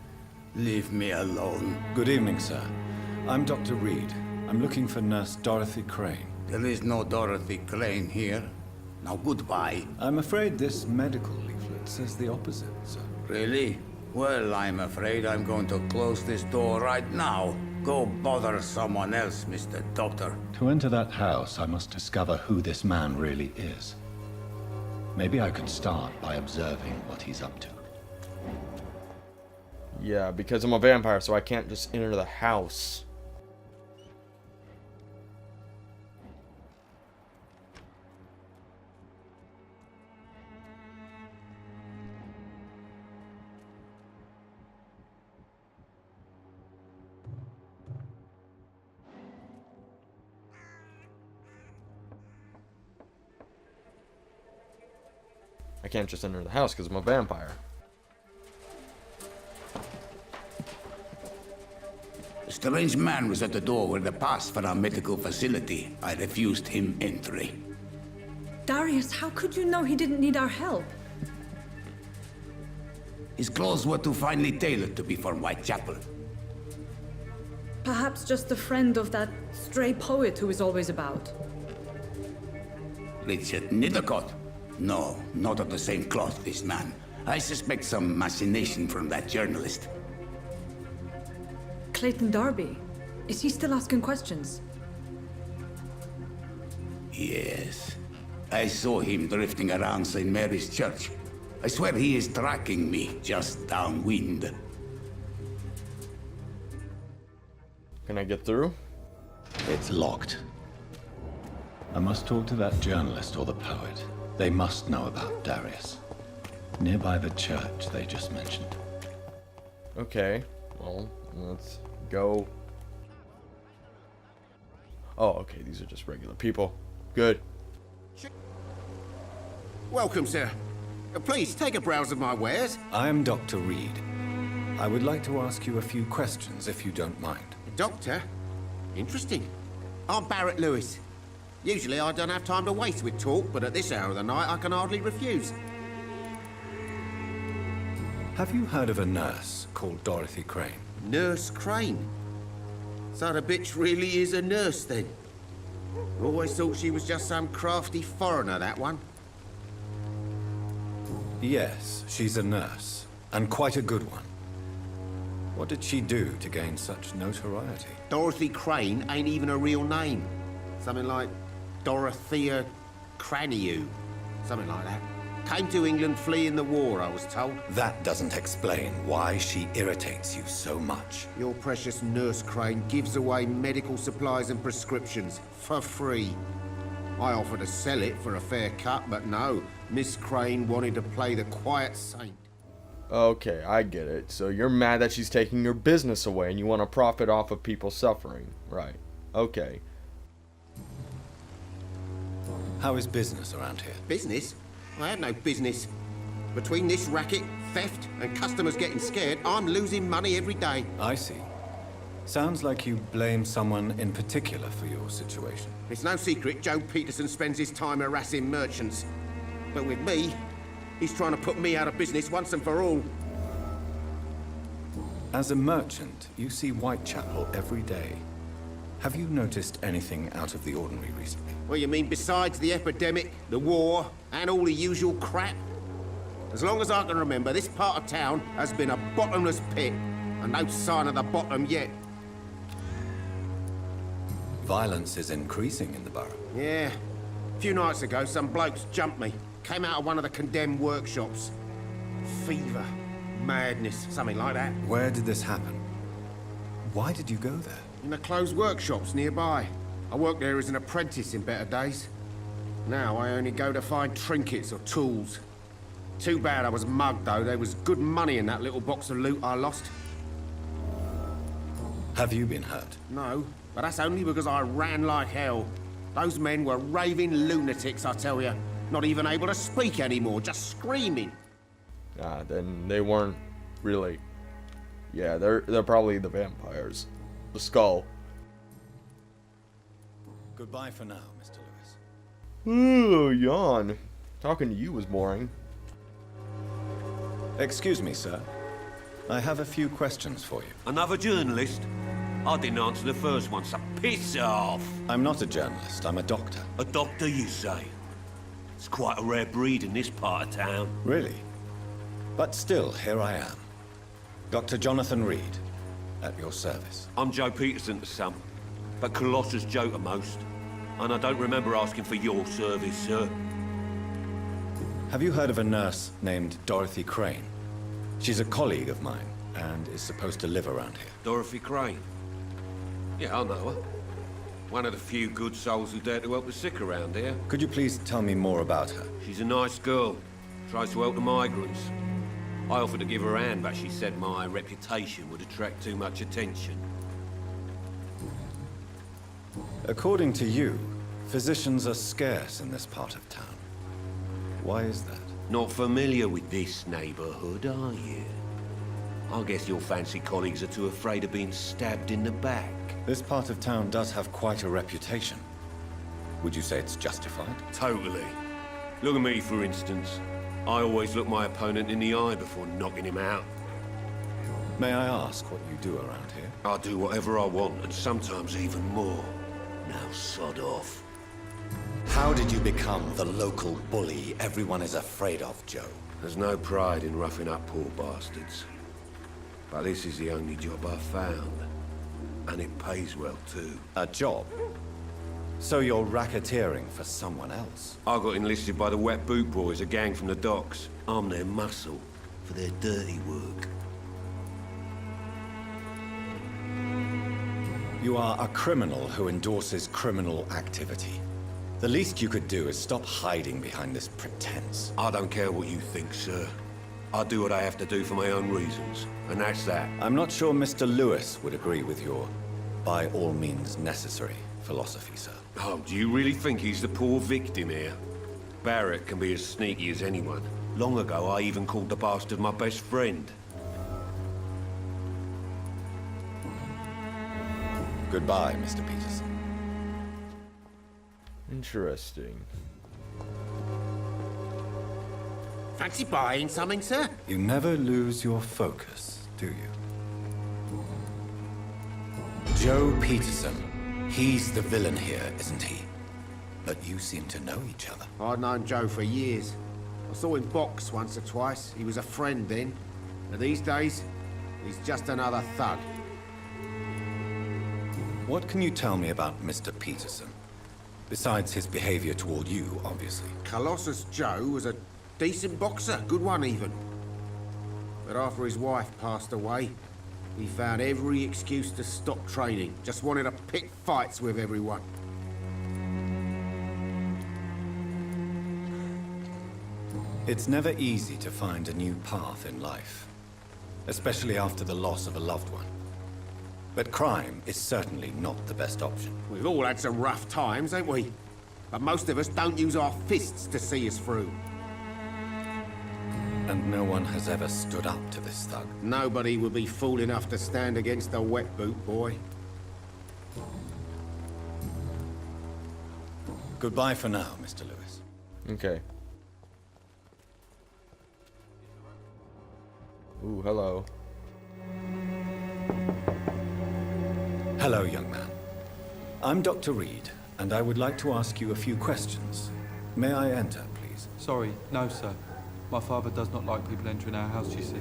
Leave me alone. Good evening, sir. I'm Dr. Reid. I'm looking for Nurse Dorothy Crane. There is no Dorothy Crane here. Now goodbye. I'm afraid this medical leaflet says the opposite, sir. Really? Well, I'm afraid I'm going to close this door right now. Go bother someone else, Mr. Doctor. To enter that house, I must discover who this man really is. Maybe I could start by observing what he's up to. Yeah, because I'm a vampire, so I can't just enter the house. I can't just enter the house because I'm a vampire. A strange man was at the door with a pass for our medical facility. I refused him entry. Darius, how could you know he didn't need our help? His clothes were too finely tailored to be from Whitechapel. Perhaps just a friend of that stray poet who is always about. Richard Nithercott? No, not of the same cloth, this man. I suspect some machination from that journalist. Clayton Darby. Is he still asking questions? Yes. I saw him drifting around St. Mary's Church. I swear he is tracking me just downwind. Can I get through? It's locked. I must talk to that journalist or the poet. They must know about Darius. Nearby the church they just mentioned. Okay, well, let's go. Oh, okay, these are just regular people. Good. Welcome, sir. Please, take a browse of my wares. I am Dr. Reid. I would like to ask you a few questions, if you don't mind. Doctor? Interesting. I'm Barrett Lewis. Usually I don't have time to waste with talk, but at this hour of the night I can hardly refuse. Have you heard of a nurse called Dorothy Crane? Nurse Crane? So the bitch really is a nurse, then? Always thought she was just some crafty foreigner, that one. Yes, she's a nurse, and quite a good one. What did she do to gain such notoriety? Dorothy Crane ain't even a real name. Something like Dorothea Craniu. Something like that. Came to England fleeing the war, I was told. That doesn't explain why she irritates you so much. Your precious Nurse Crane gives away medical supplies and prescriptions for free. I offered to sell it for a fair cut, but no. Miss Crane wanted to play the quiet saint. Okay, I get it. So you're mad that she's taking your business away and you want to profit off of people suffering. Right. Okay. How is business around here? Business? I have no business. Between this racket, theft, and customers getting scared, I'm losing money every day. I see. Sounds like you blame someone in particular for your situation. It's no secret Joe Peterson spends his time harassing merchants. But with me, he's trying to put me out of business once and for all. As a merchant, you see Whitechapel every day. Have you noticed anything out of the ordinary recently? Well, you mean besides the epidemic, the war, and all the usual crap? As long as I can remember, this part of town has been a bottomless pit, and no sign of the bottom yet. Violence is increasing in the borough. Yeah. A few nights ago, some blokes jumped me. Came out of one of the condemned workshops. Fever, madness, something like that. Where did this happen? Why did you go there? In the closed workshops nearby. I worked there as an apprentice in better days. Now I only go to find trinkets or tools. Too bad I was mugged, though. There was good money in that little box of loot I lost. Have you been hurt? No, but that's only because I ran like hell. Those men were raving lunatics, I tell you. Not even able to speak anymore, just screaming. Ah, then they weren't really. Yeah, they're probably the vampires. The skull. Goodbye for now, Mr. Lewis. Ooh, yawn. Talking to you was boring. Excuse me, sir. I have a few questions for you. Another journalist? I didn't answer the first one, so piss off! I'm not a journalist, I'm a doctor. A doctor, you say? It's quite a rare breed in this part of town. Really? But still, here I am. Dr. Jonathan Reid, at your service. I'm Joe Peterson to some, but Colossus Joe to most. And I don't remember asking for your service, sir. Have you heard of a nurse named Dorothy Crane? She's a colleague of mine, and is supposed to live around here. Dorothy Crane? Yeah, I know her. One of the few good souls who dare to help the sick around here. Could you please tell me more about her? She's a nice girl. Tries to help the migrants. I offered to give her a hand, but she said my reputation would attract too much attention. According to you, physicians are scarce in this part of town. Why is that? Not familiar with this neighborhood, are you? I guess your fancy colleagues are too afraid of being stabbed in the back. This part of town does have quite a reputation. Would you say it's justified? Totally. Look at me, for instance. I always look my opponent in the eye before knocking him out. May I ask what you do around here? I do whatever I want, and sometimes even more. Now sod off. How did you become the local bully everyone is afraid of, Joe? There's no pride in roughing up poor bastards. But this is the only job I've found. And it pays well, too. A job? So you're racketeering for someone else? I got enlisted by the Wet Boot Boys, a gang from the docks. I'm their muscle for their dirty work. You are a criminal who endorses criminal activity. The least you could do is stop hiding behind this pretense. I don't care what you think, sir. I do what I have to do for my own reasons, and that's that. I'm not sure Mr. Lewis would agree with your by all means necessary philosophy, sir. Oh, do you really think he's the poor victim here? Barrett can be as sneaky as anyone. Long ago, I even called the bastard my best friend. Goodbye, Mr. Peterson. Interesting. Fancy buying something, sir? You never lose your focus, do you? Joe Peterson. He's the villain here, isn't he? But you seem to know each other. I'd known Joe for years. I saw him box once or twice. He was a friend then. But these days, he's just another thug. What can you tell me about Mr. Peterson? Besides his behavior toward you, obviously. Colossus Joe was a decent boxer, good one even. But after his wife passed away, he found every excuse to stop training. Just wanted to pick fights with everyone. It's never easy to find a new path in life, especially after the loss of a loved one. But crime is certainly not the best option. We've all had some rough times, ain't we? But most of us don't use our fists to see us through. And no one has ever stood up to this thug. Nobody would be fool enough to stand against a Wet Boot Boy. Goodbye for now, Mr. Lewis. Okay. Ooh, hello. Hello, young man. I'm Dr. Reid, and I would like to ask you a few questions. May I enter, please? Sorry, no, sir. My father does not like people entering our house, you see.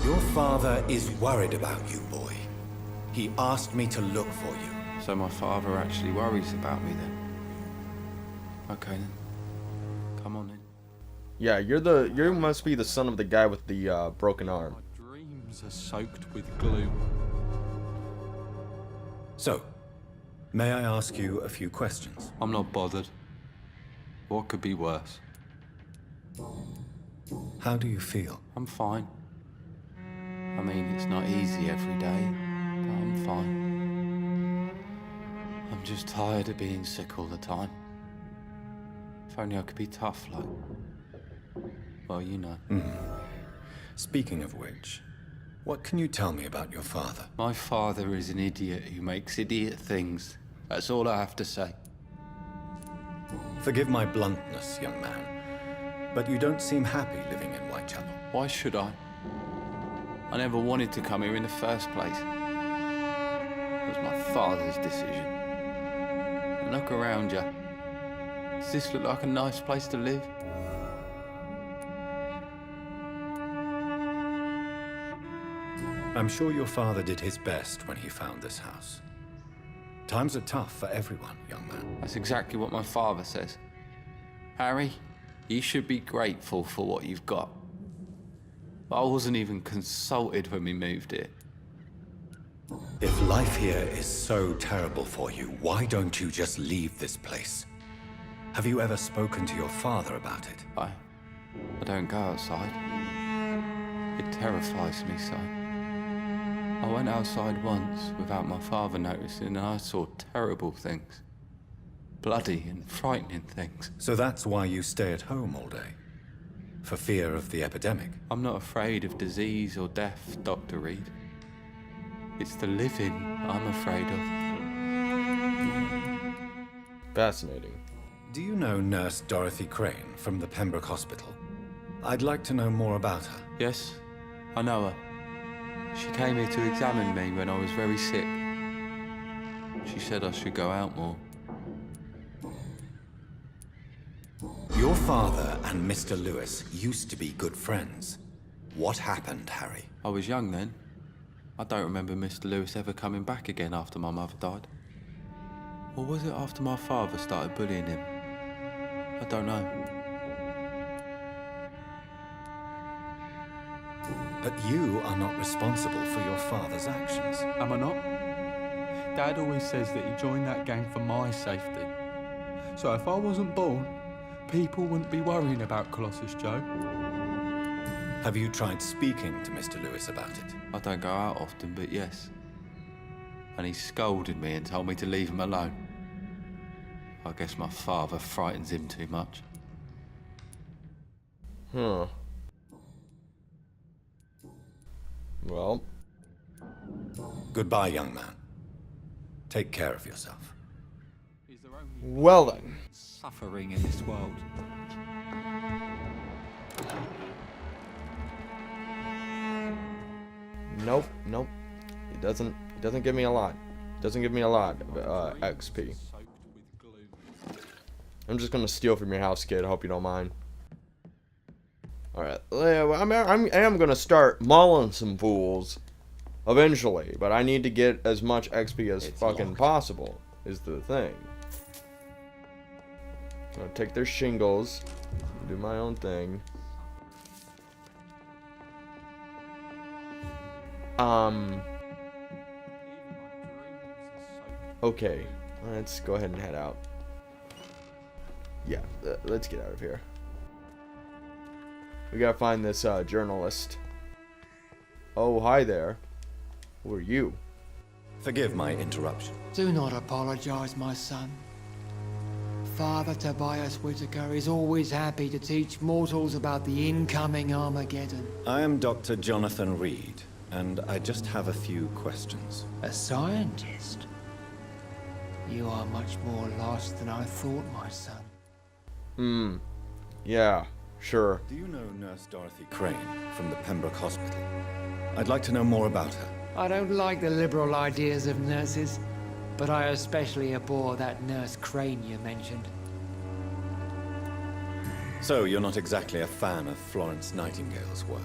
Your father is worried about you, boy. He asked me to look for you. So my father actually worries about me then? Okay then. Come on in. Yeah, you must be the son of the guy with the broken arm. My dreams are soaked with gloom. So, may I ask you a few questions? I'm not bothered. What could be worse? How do you feel? I'm fine. I mean, it's not easy every day, but I'm fine. I'm just tired of being sick all the time. If only I could be tough, like... Well, you know. Speaking of which, what can you tell me about your father? My father is an idiot who makes idiot things. That's all I have to say. Forgive my bluntness, young man, but you don't seem happy living in Whitechapel. Why should I? I never wanted to come here in the first place. It was my father's decision. And look around you. Does this look like a nice place to live? I'm sure your father did his best when he found this house. Times are tough for everyone, young man. That's exactly what my father says. Harry, you should be grateful for what you've got. But I wasn't even consulted when we moved here. If life here is so terrible for you, why don't you just leave this place? Have you ever spoken to your father about it? I don't go outside. It terrifies me so. I went outside once without my father noticing and I saw terrible things. bloody and frightening things. So that's why you stay at home all day? For fear of the epidemic? I'm not afraid of disease or death, Dr. Reid. It's the living I'm afraid of. Fascinating. Do you know Nurse Dorothy Crane from the Pembroke Hospital? I'd like to know more about her. Yes, I know her. She came here to examine me when I was very sick. She said I should go out more. Your father and Mr. Lewis used to be good friends. What happened, Harry? I was young then. I don't remember Mr. Lewis ever coming back again after my mother died. Or was it after my father started bullying him? I don't know. But you are not responsible for your father's actions. Am I not? Dad always says that he joined that gang for my safety. So if I wasn't born, people wouldn't be worrying about Colossus Joe. Have you tried speaking to Mr. Lewis about it? I don't go out often, but yes. And he scolded me and told me to leave him alone. I guess my father frightens him too much. Huh. Well. Goodbye, young man. Take care of yourself. Well then. Suffering in this world. Nope, nope. It doesn't give me a lot. It doesn't give me a lot of XP. I'm just gonna steal from your house, kid. I hope you don't mind. Alright. I am gonna start mauling some fools eventually, but I need to get as much XP as fucking possible, is the thing. I'm gonna take their shingles, do my own thing. Okay, let's go ahead and head out. Yeah, let's get out of here. We gotta find this journalist. Oh, hi there. Who are you? Forgive my interruption. Do not apologize, my son. Father Tobias Whitaker is always happy to teach mortals about the incoming Armageddon. I am Dr. Jonathan Reid, and I just have a few questions. A scientist? You are much more lost than I thought, my son. Yeah, sure. Do you know Nurse Dorothy Crane from the Pembroke Hospital? I'd like to know more about her. I don't like the liberal ideas of nurses, but I especially abhor that Nurse Crane you mentioned. So, you're not exactly a fan of Florence Nightingale's work.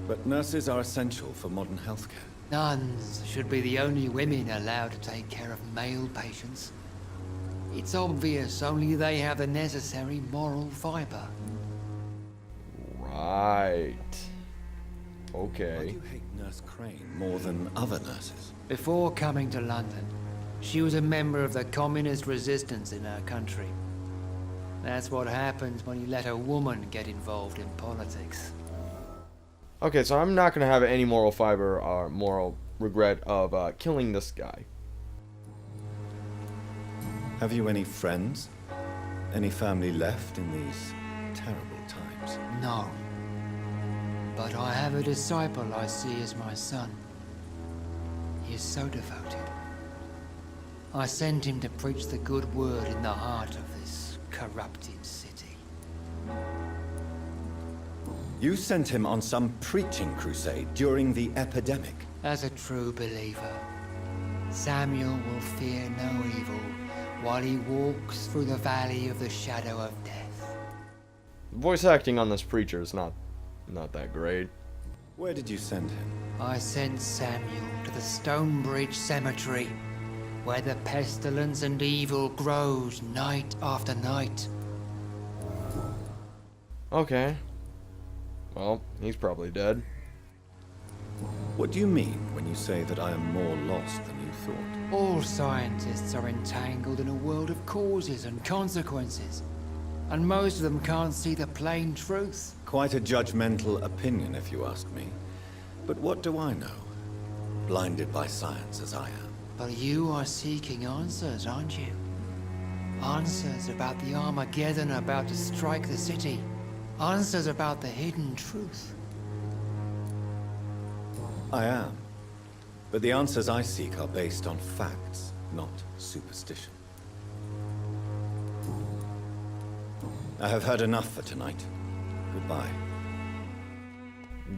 But nurses are essential for modern healthcare. Nuns should be the only women allowed to take care of male patients. It's obvious only they have the necessary moral fiber. Why Right. do Okay. you hate Nurse Crane more than other nurses? Before coming to London, she was a member of the communist resistance in her country. That's what happens when you let a woman get involved in politics. Okay, so I'm not gonna have any moral fiber or moral regret of killing this guy. Have you any friends? Any family left in these terrible times? No. But I have a disciple I see as my son. He is so devoted. I sent him to preach the good word in the heart of this corrupted city. You sent him on some preaching crusade during the epidemic. As a true believer, Samuel will fear no evil while he walks through the valley of the shadow of death. Voice acting on this preacher is not that great. Where did you send him? I sent Samuel to the Stonebridge Cemetery, where the pestilence and evil grows night after night. Okay. Well, he's probably dead. What do you mean when you say that I am more lost than you thought? All scientists are entangled in a world of causes and consequences, and most of them can't see the plain truth. Quite a judgmental opinion, if you ask me. But what do I know? Blinded by science as I am. But you are seeking answers, aren't you? Answers about the Armageddon about to strike the city. Answers about the hidden truth. I am. But the answers I seek are based on facts, not superstition. I have heard enough for tonight. Goodbye.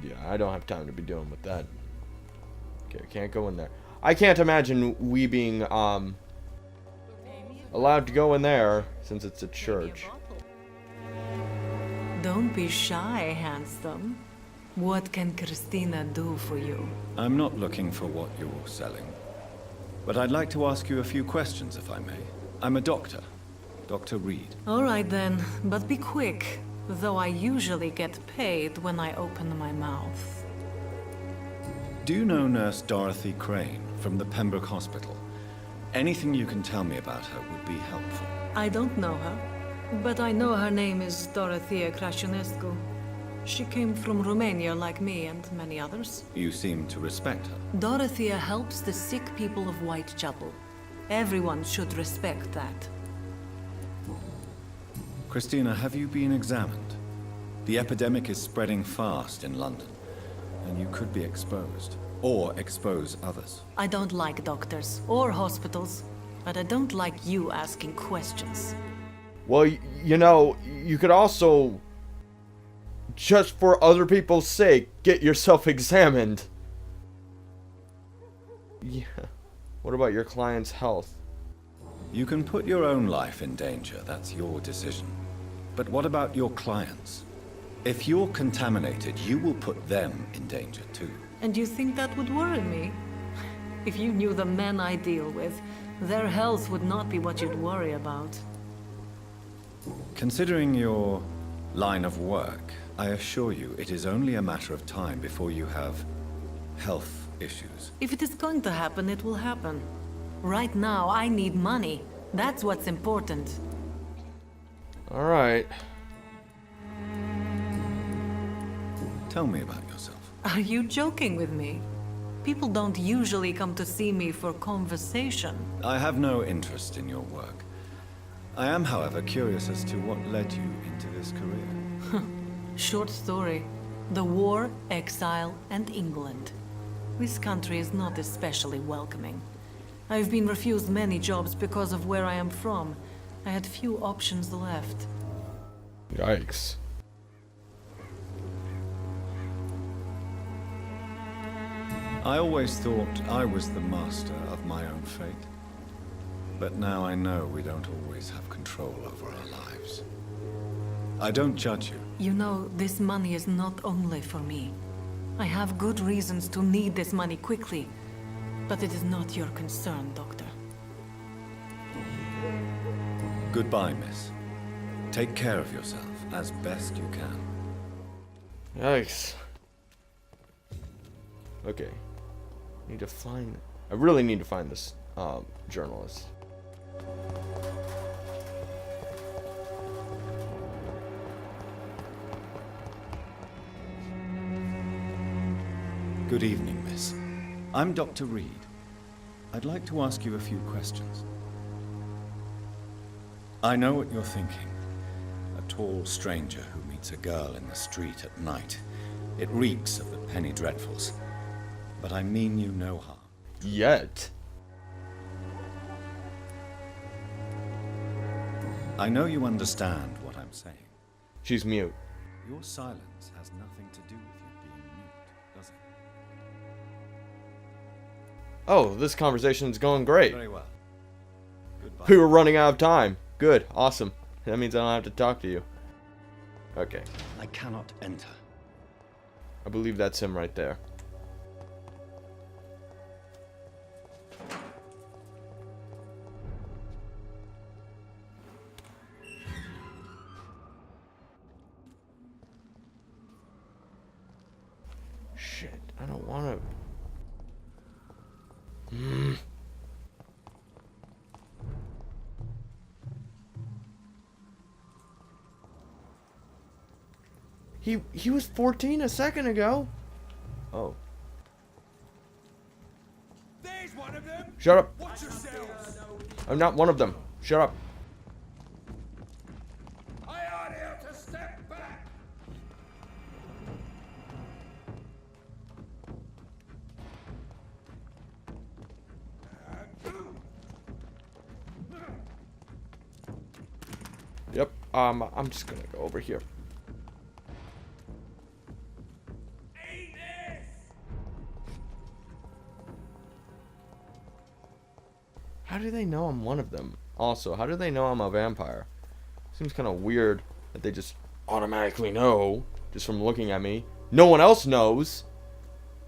Yeah, I don't have time to be dealing with that. Okay, I can't go in there. I can't imagine we being, allowed to go in there, since it's a church. Don't be shy, handsome. What can Christina do for you? I'm not looking for what you're selling. But I'd like to ask you a few questions, if I may. I'm a doctor. Dr. Reid. All right then, but be quick. Though I usually get paid when I open my mouth. Do you know Nurse Dorothy Crane from the Pembroke Hospital? Anything you can tell me about her would be helpful. I don't know her, but I know her name is Dorothea Crăciunescu. She came from Romania like me and many others. You seem to respect her. Dorothea helps the sick people of Whitechapel. Everyone should respect that. Christina, have you been examined? The epidemic is spreading fast in London, and you could be exposed, or expose others. I don't like doctors or hospitals, but I don't like you asking questions. Well, you know, you could also, just for other people's sake, get yourself examined. Yeah. What about your client's health? You can put your own life in danger, that's your decision. But what about your clients? If you're contaminated, you will put them in danger too. And you think that would worry me? If you knew the men I deal with, their health would not be what you'd worry about. Considering your line of work, I assure you it is only a matter of time before you have health issues. If it is going to happen, it will happen. Right now, I need money. That's what's important. Alright. Tell me about yourself. Are you joking with me? People don't usually come to see me for conversation. I have no interest in your work. I am, however, curious as to what led you into this career. Short story. The war, exile, and England. This country is not especially welcoming. I've been refused many jobs because of where I am from. I had few options left. Yikes. I always thought I was the master of my own fate. But now I know we don't always have control over our lives. I don't judge you. You know, this money is not only for me. I have good reasons to need this money quickly. But it is not your concern, Doctor. Goodbye, miss. Take care of yourself as best you can. Yikes. Okay. Need to find... I really need to find this journalist. Good evening, miss. I'm Dr. Reid. I'd like to ask you a few questions. I know what you're thinking. A tall stranger who meets a girl in the street at night. It reeks of the penny dreadfuls. But I mean you no harm. Yet. I know you understand what I'm saying. She's mute. Your silence has nothing to do with you being mute, does it? Oh, this conversation's going great. Very well. Goodbye. We were running out of time. Good. Awesome. That means I don't have to talk to you. Okay. I cannot enter. I believe that's him right there. Shit. I don't want to... He was 14 a second ago. Oh. There's one of them. Shut up. Watch yourselves. I'm not one of them. Shut up. I'm just gonna go over here. How do they know I'm one of them? Also, how do they know I'm a vampire? Seems kind of weird that they just automatically know just from looking at me. No one else knows.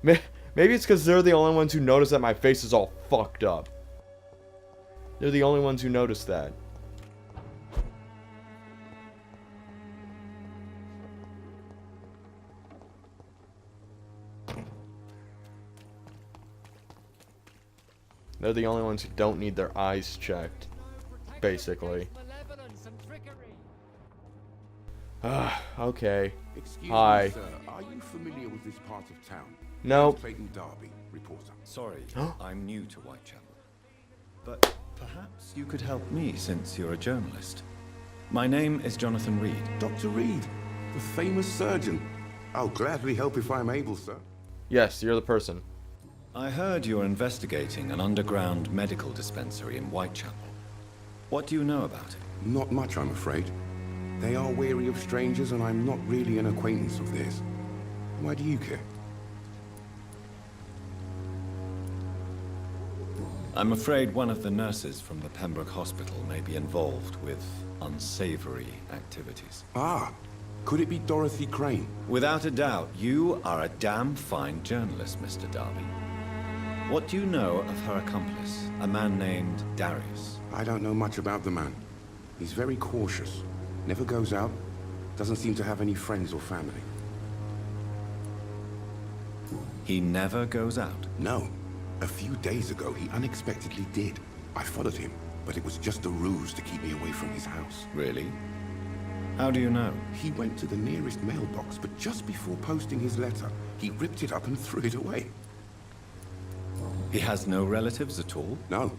Maybe it's because they're the only ones who notice that my face is all fucked up. They're the only ones who notice that. They're the only ones who don't need their eyes checked, basically. Okay. Excuse Hi. me, sir. Are you familiar with this part of town? No. Clayton Darby, reporter. Sorry, I'm new to Whitechapel. But perhaps you could help me since you're a journalist. My name is Jonathan Reid. Dr. Reid, the famous surgeon. I'll gladly help if I'm able, sir. Yes, you're the person. I heard you're investigating an underground medical dispensary in Whitechapel. What do you know about it? Not much, I'm afraid. They are wary of strangers, and I'm not really an acquaintance of theirs. Why do you care? I'm afraid one of the nurses from the Pembroke Hospital may be involved with unsavory activities. Ah, could it be Dorothy Crane? Without a doubt, you are a damn fine journalist, Mr. Darby. What do you know of her accomplice, a man named Darius? I don't know much about the man. He's very cautious. Never goes out. Doesn't seem to have any friends or family. He never goes out? No. A few days ago, he unexpectedly did. I followed him, but it was just a ruse to keep me away from his house. Really? How do you know? He went to the nearest mailbox, but just before posting his letter, he ripped it up and threw it away. He has no relatives at all? No.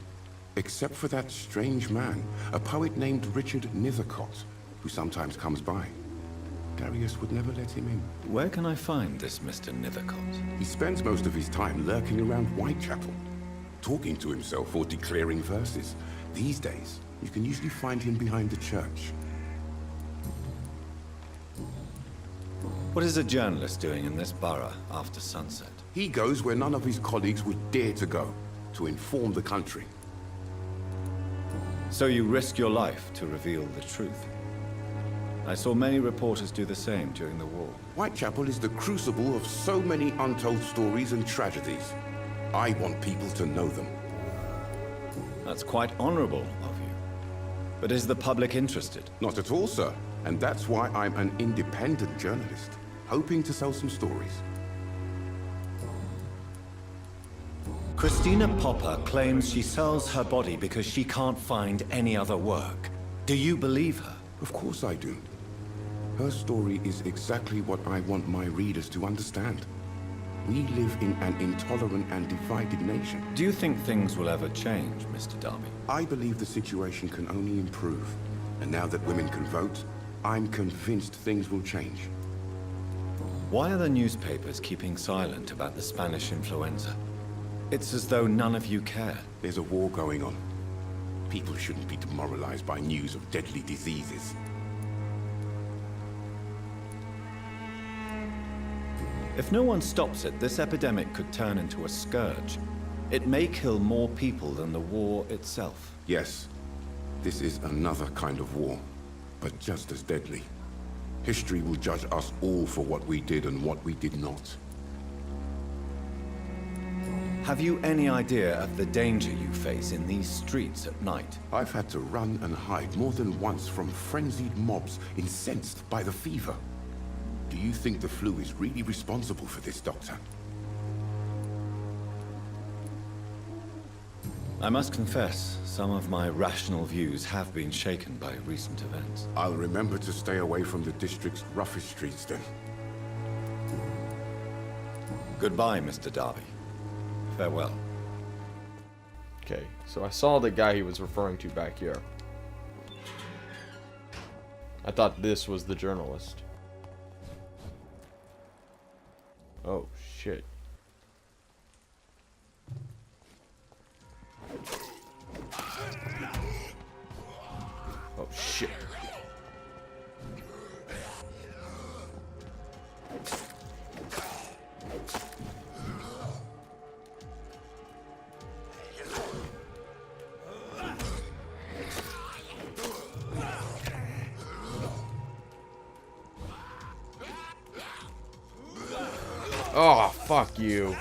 Except for that strange man, a poet named Richard Nethercott, who sometimes comes by. Darius would never let him in. Where can I find this Mr. Nethercott? He spends most of his time lurking around Whitechapel, talking to himself or declaring verses. These days, you can usually find him behind the church. What is a journalist doing in this borough after sunset? He goes where none of his colleagues would dare to go, to inform the country. So you risk your life to reveal the truth? I saw many reporters do the same during the war. Whitechapel is the crucible of so many untold stories and tragedies. I want people to know them. That's quite honorable of you. But is the public interested? Not at all, sir. And that's why I'm an independent journalist, hoping to sell some stories. Christina Popper claims she sells her body because she can't find any other work. Do you believe her? Of course I do. Her story is exactly what I want my readers to understand. We live in an intolerant and divided nation. Do you think things will ever change, Mr. Darby? I believe the situation can only improve. And now that women can vote, I'm convinced things will change. Why are the newspapers keeping silent about the Spanish influenza? It's as though none of you care. There's a war going on. People shouldn't be demoralized by news of deadly diseases. If no one stops it, this epidemic could turn into a scourge. It may kill more people than the war itself. Yes, this is another kind of war, but just as deadly. History will judge us all for what we did and what we did not. Have you any idea of the danger you face in these streets at night? I've had to run and hide more than once from frenzied mobs incensed by the fever. Do you think the flu is really responsible for this, Doctor? I must confess, some of my rational views have been shaken by recent events. I'll remember to stay away from the district's roughest streets then. Goodbye, Mr. Darby. Farewell. Okay, so I saw the guy he was referring to back here. I thought this was the journalist. Oh, shit. Oh, shit. Oh, fuck you.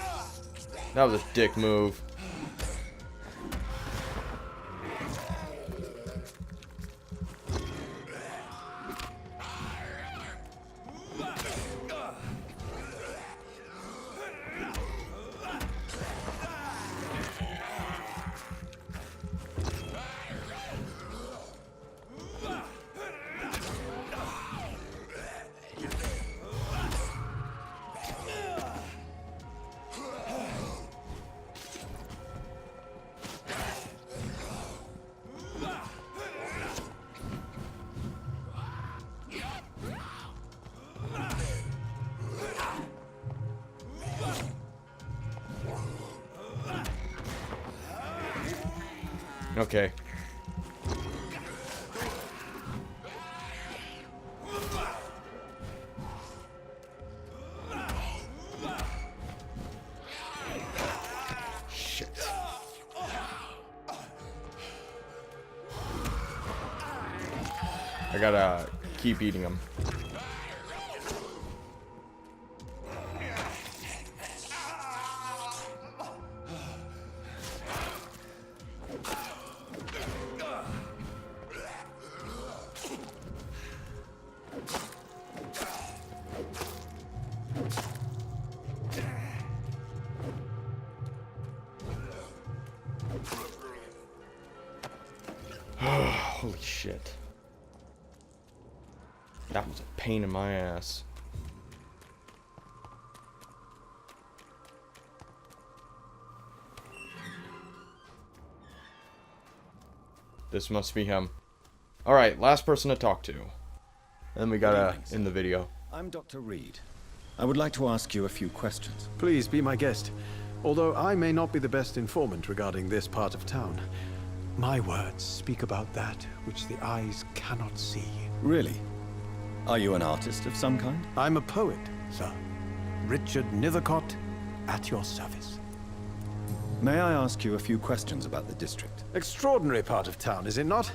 That was a dick move. Okay. Shit. I gotta keep eating them. Holy shit. That was a pain in my ass. This must be him. Alright, last person to talk to. And then we gotta end the video. I'm Dr. Reid. I would like to ask you a few questions. Please be my guest. Although I may not be the best informant regarding this part of town, my words speak about that which the eyes cannot see. Really? Are you an artist of some kind? I'm a poet, sir. Richard Nethercott, at your service. May I ask you a few questions about the district? Extraordinary part of town, is it not?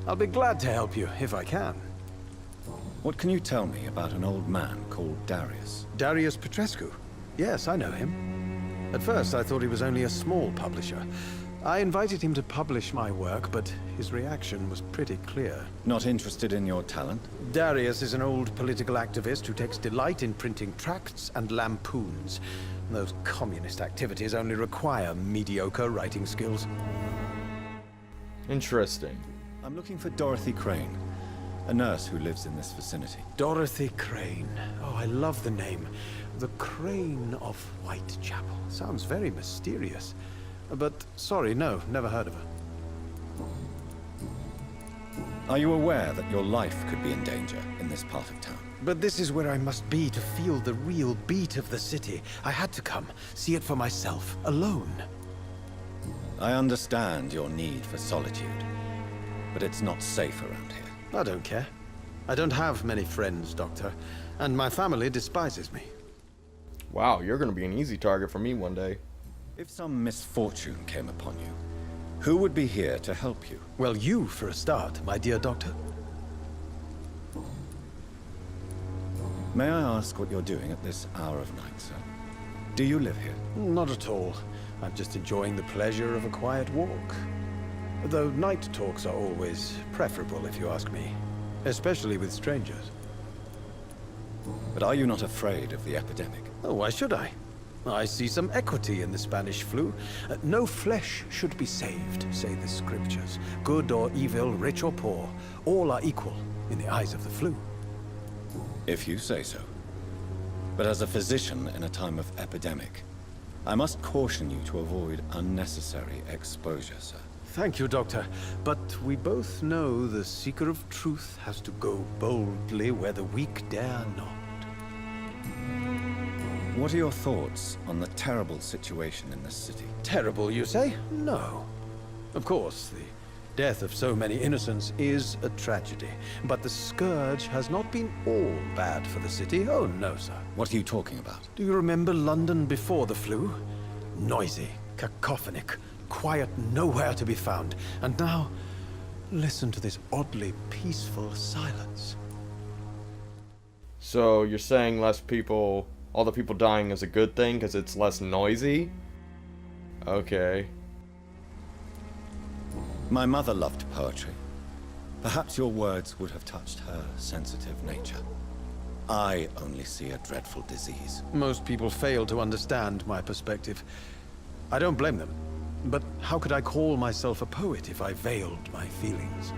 I'll be glad to help you, if I can. What can you tell me about an old man called Darius? Darius Petrescu? Yes, I know him. At first, I thought he was only a small publisher. I invited him to publish my work, but his reaction was pretty clear. Not interested in your talent? Darius is an old political activist who takes delight in printing tracts and lampoons. Those communist activities only require mediocre writing skills. Interesting. I'm looking for Dorothy Crane, a nurse who lives in this vicinity. Dorothy Crane. Oh, I love the name. The Crane of Whitechapel. Sounds very mysterious. But, sorry, no, never heard of her. Are you aware that your life could be in danger in this part of town? But this is where I must be to feel the real beat of the city. I had to come, see it for myself, alone. I understand your need for solitude, but it's not safe around here. I don't care. I don't have many friends, Doctor, and my family despises me. Wow, you're gonna be an easy target for me one day. If some misfortune came upon you, who would be here to help you? Well, you, for a start, my dear Doctor. May I ask what you're doing at this hour of night, sir? Do you live here? Not at all. I'm just enjoying the pleasure of a quiet walk. Though night talks are always preferable, if you ask me. Especially with strangers. But are you not afraid of the epidemic? Oh, why should I? I see some equity in the Spanish flu. No flesh should be saved, say the scriptures. Good or evil, rich or poor, all are equal in the eyes of the flu. If you say so. But as a physician in a time of epidemic, I must caution you to avoid unnecessary exposure, sir. Thank you, Doctor. But we both know the seeker of truth has to go boldly where the weak dare not. What are your thoughts on the terrible situation in this city? Terrible, you say? No. Of course, the death of so many innocents is a tragedy. But the scourge has not been all bad for the city. Oh, no, sir. What are you talking about? Do you remember London before the flu? Noisy, cacophonic, quiet nowhere to be found. And now, listen to this oddly peaceful silence. So you're saying less people all the people dying is a good thing because it's less noisy. Okay. My mother loved poetry. Perhaps your words would have touched her sensitive nature. I only see a dreadful disease. Most people fail to understand my perspective. I don't blame them. But how could I call myself a poet if I veiled my feelings?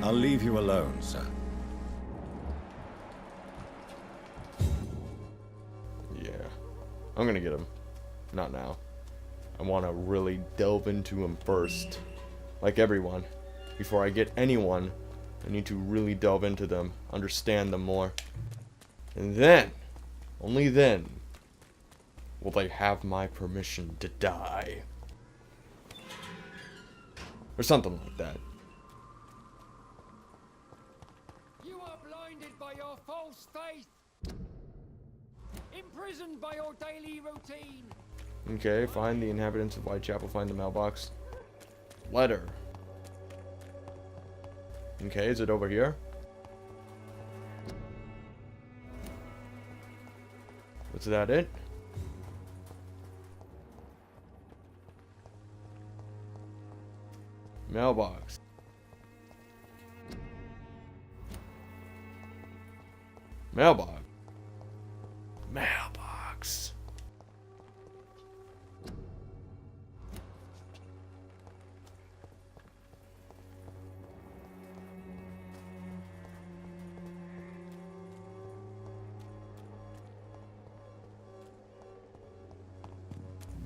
I'll leave you alone, sir. Yeah. I'm gonna get him. Not now. I want to really delve into him first. Like everyone. Before I get anyone, I need to really delve into them, understand them more. And then, only then, will they have my permission to die. Or something like that. You are blinded by your false faith. Imprisoned by your daily routine. Okay, find the inhabitants of Whitechapel, find the mailbox. Letter. Okay, is it over here? Was that it? Mailbox. Mailbox. Mailbox.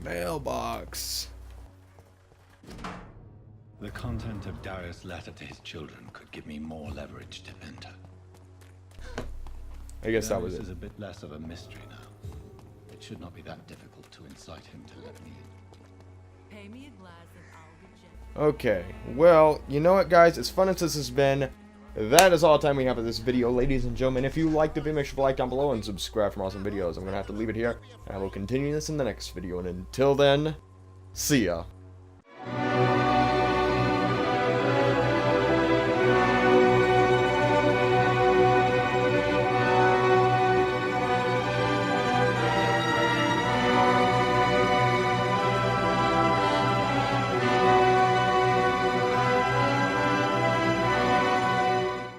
Mailbox. The content of Darius' letter to his children could give me more leverage to enter. I guess that was it. Darius is a bit less of a mystery now. It should not be that difficult to incite him to let me in. Pay me a glass of Okay, well, you know what, guys? As fun as this has been, that is all the time we have for this video, ladies and gentlemen. If you liked the video, make sure to like down below and subscribe for more awesome videos. I'm going to have to leave it here, and I will continue this in the next video. And until then, see ya.